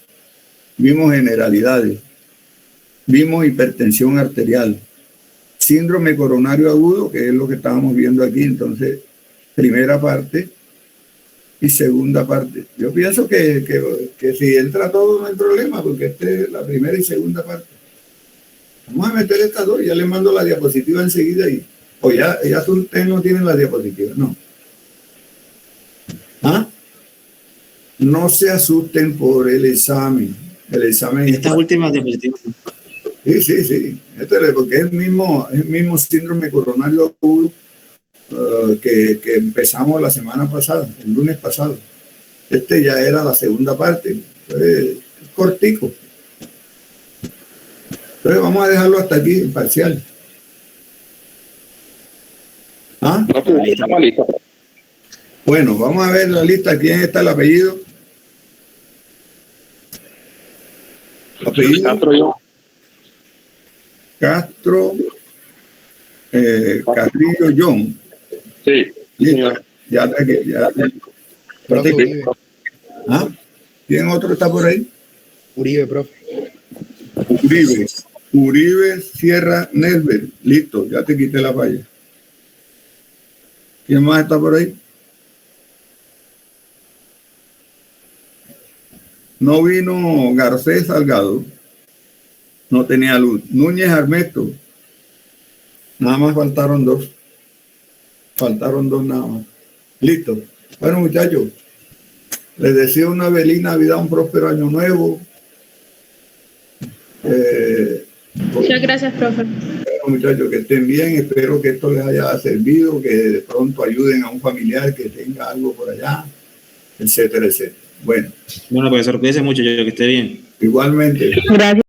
vimos generalidades, vimos hipertensión arterial, síndrome coronario agudo, que es lo que estábamos viendo aquí. Entonces, primera parte y segunda parte. Yo pienso que si entra todo no hay problema, porque esta es la primera y segunda parte. Vamos a meter estas dos, ya les mando la diapositiva enseguida y o ya ustedes no tienen la diapositiva, no. ¿Ah? No se asusten por el examen. El examen. Estas últimas diapositivas. Sí. Porque es el mismo síndrome coronario agudo que empezamos la semana pasada, el lunes pasado. Este ya era la segunda parte. Es cortico. Entonces vamos a dejarlo hasta aquí, en parcial. ¿Ah? Bueno, vamos a ver la lista. ¿Quién está el apellido? Apellido Castro Carrillo John. Sí. Listo. Ya. ¿Ah? ¿Quién otro está por ahí? Uribe, profe. Uribe Sierra Nelver. Listo, ya te quité la falla. ¿Quién más está por ahí? No vino Garcés Salgado. No tenía luz. Núñez Armesto. Nada más faltaron dos. Nada más. Listo. Bueno, muchachos, les deseo una feliz Navidad, un próspero año nuevo. Muchas gracias, profe. Bueno, muchachos, que estén bien. Espero que esto les haya servido, que de pronto ayuden a un familiar que tenga algo por allá, etcétera, etcétera. Bueno, Bueno, profesor, cuídese mucho, yo que esté bien. igualmente. Gracias.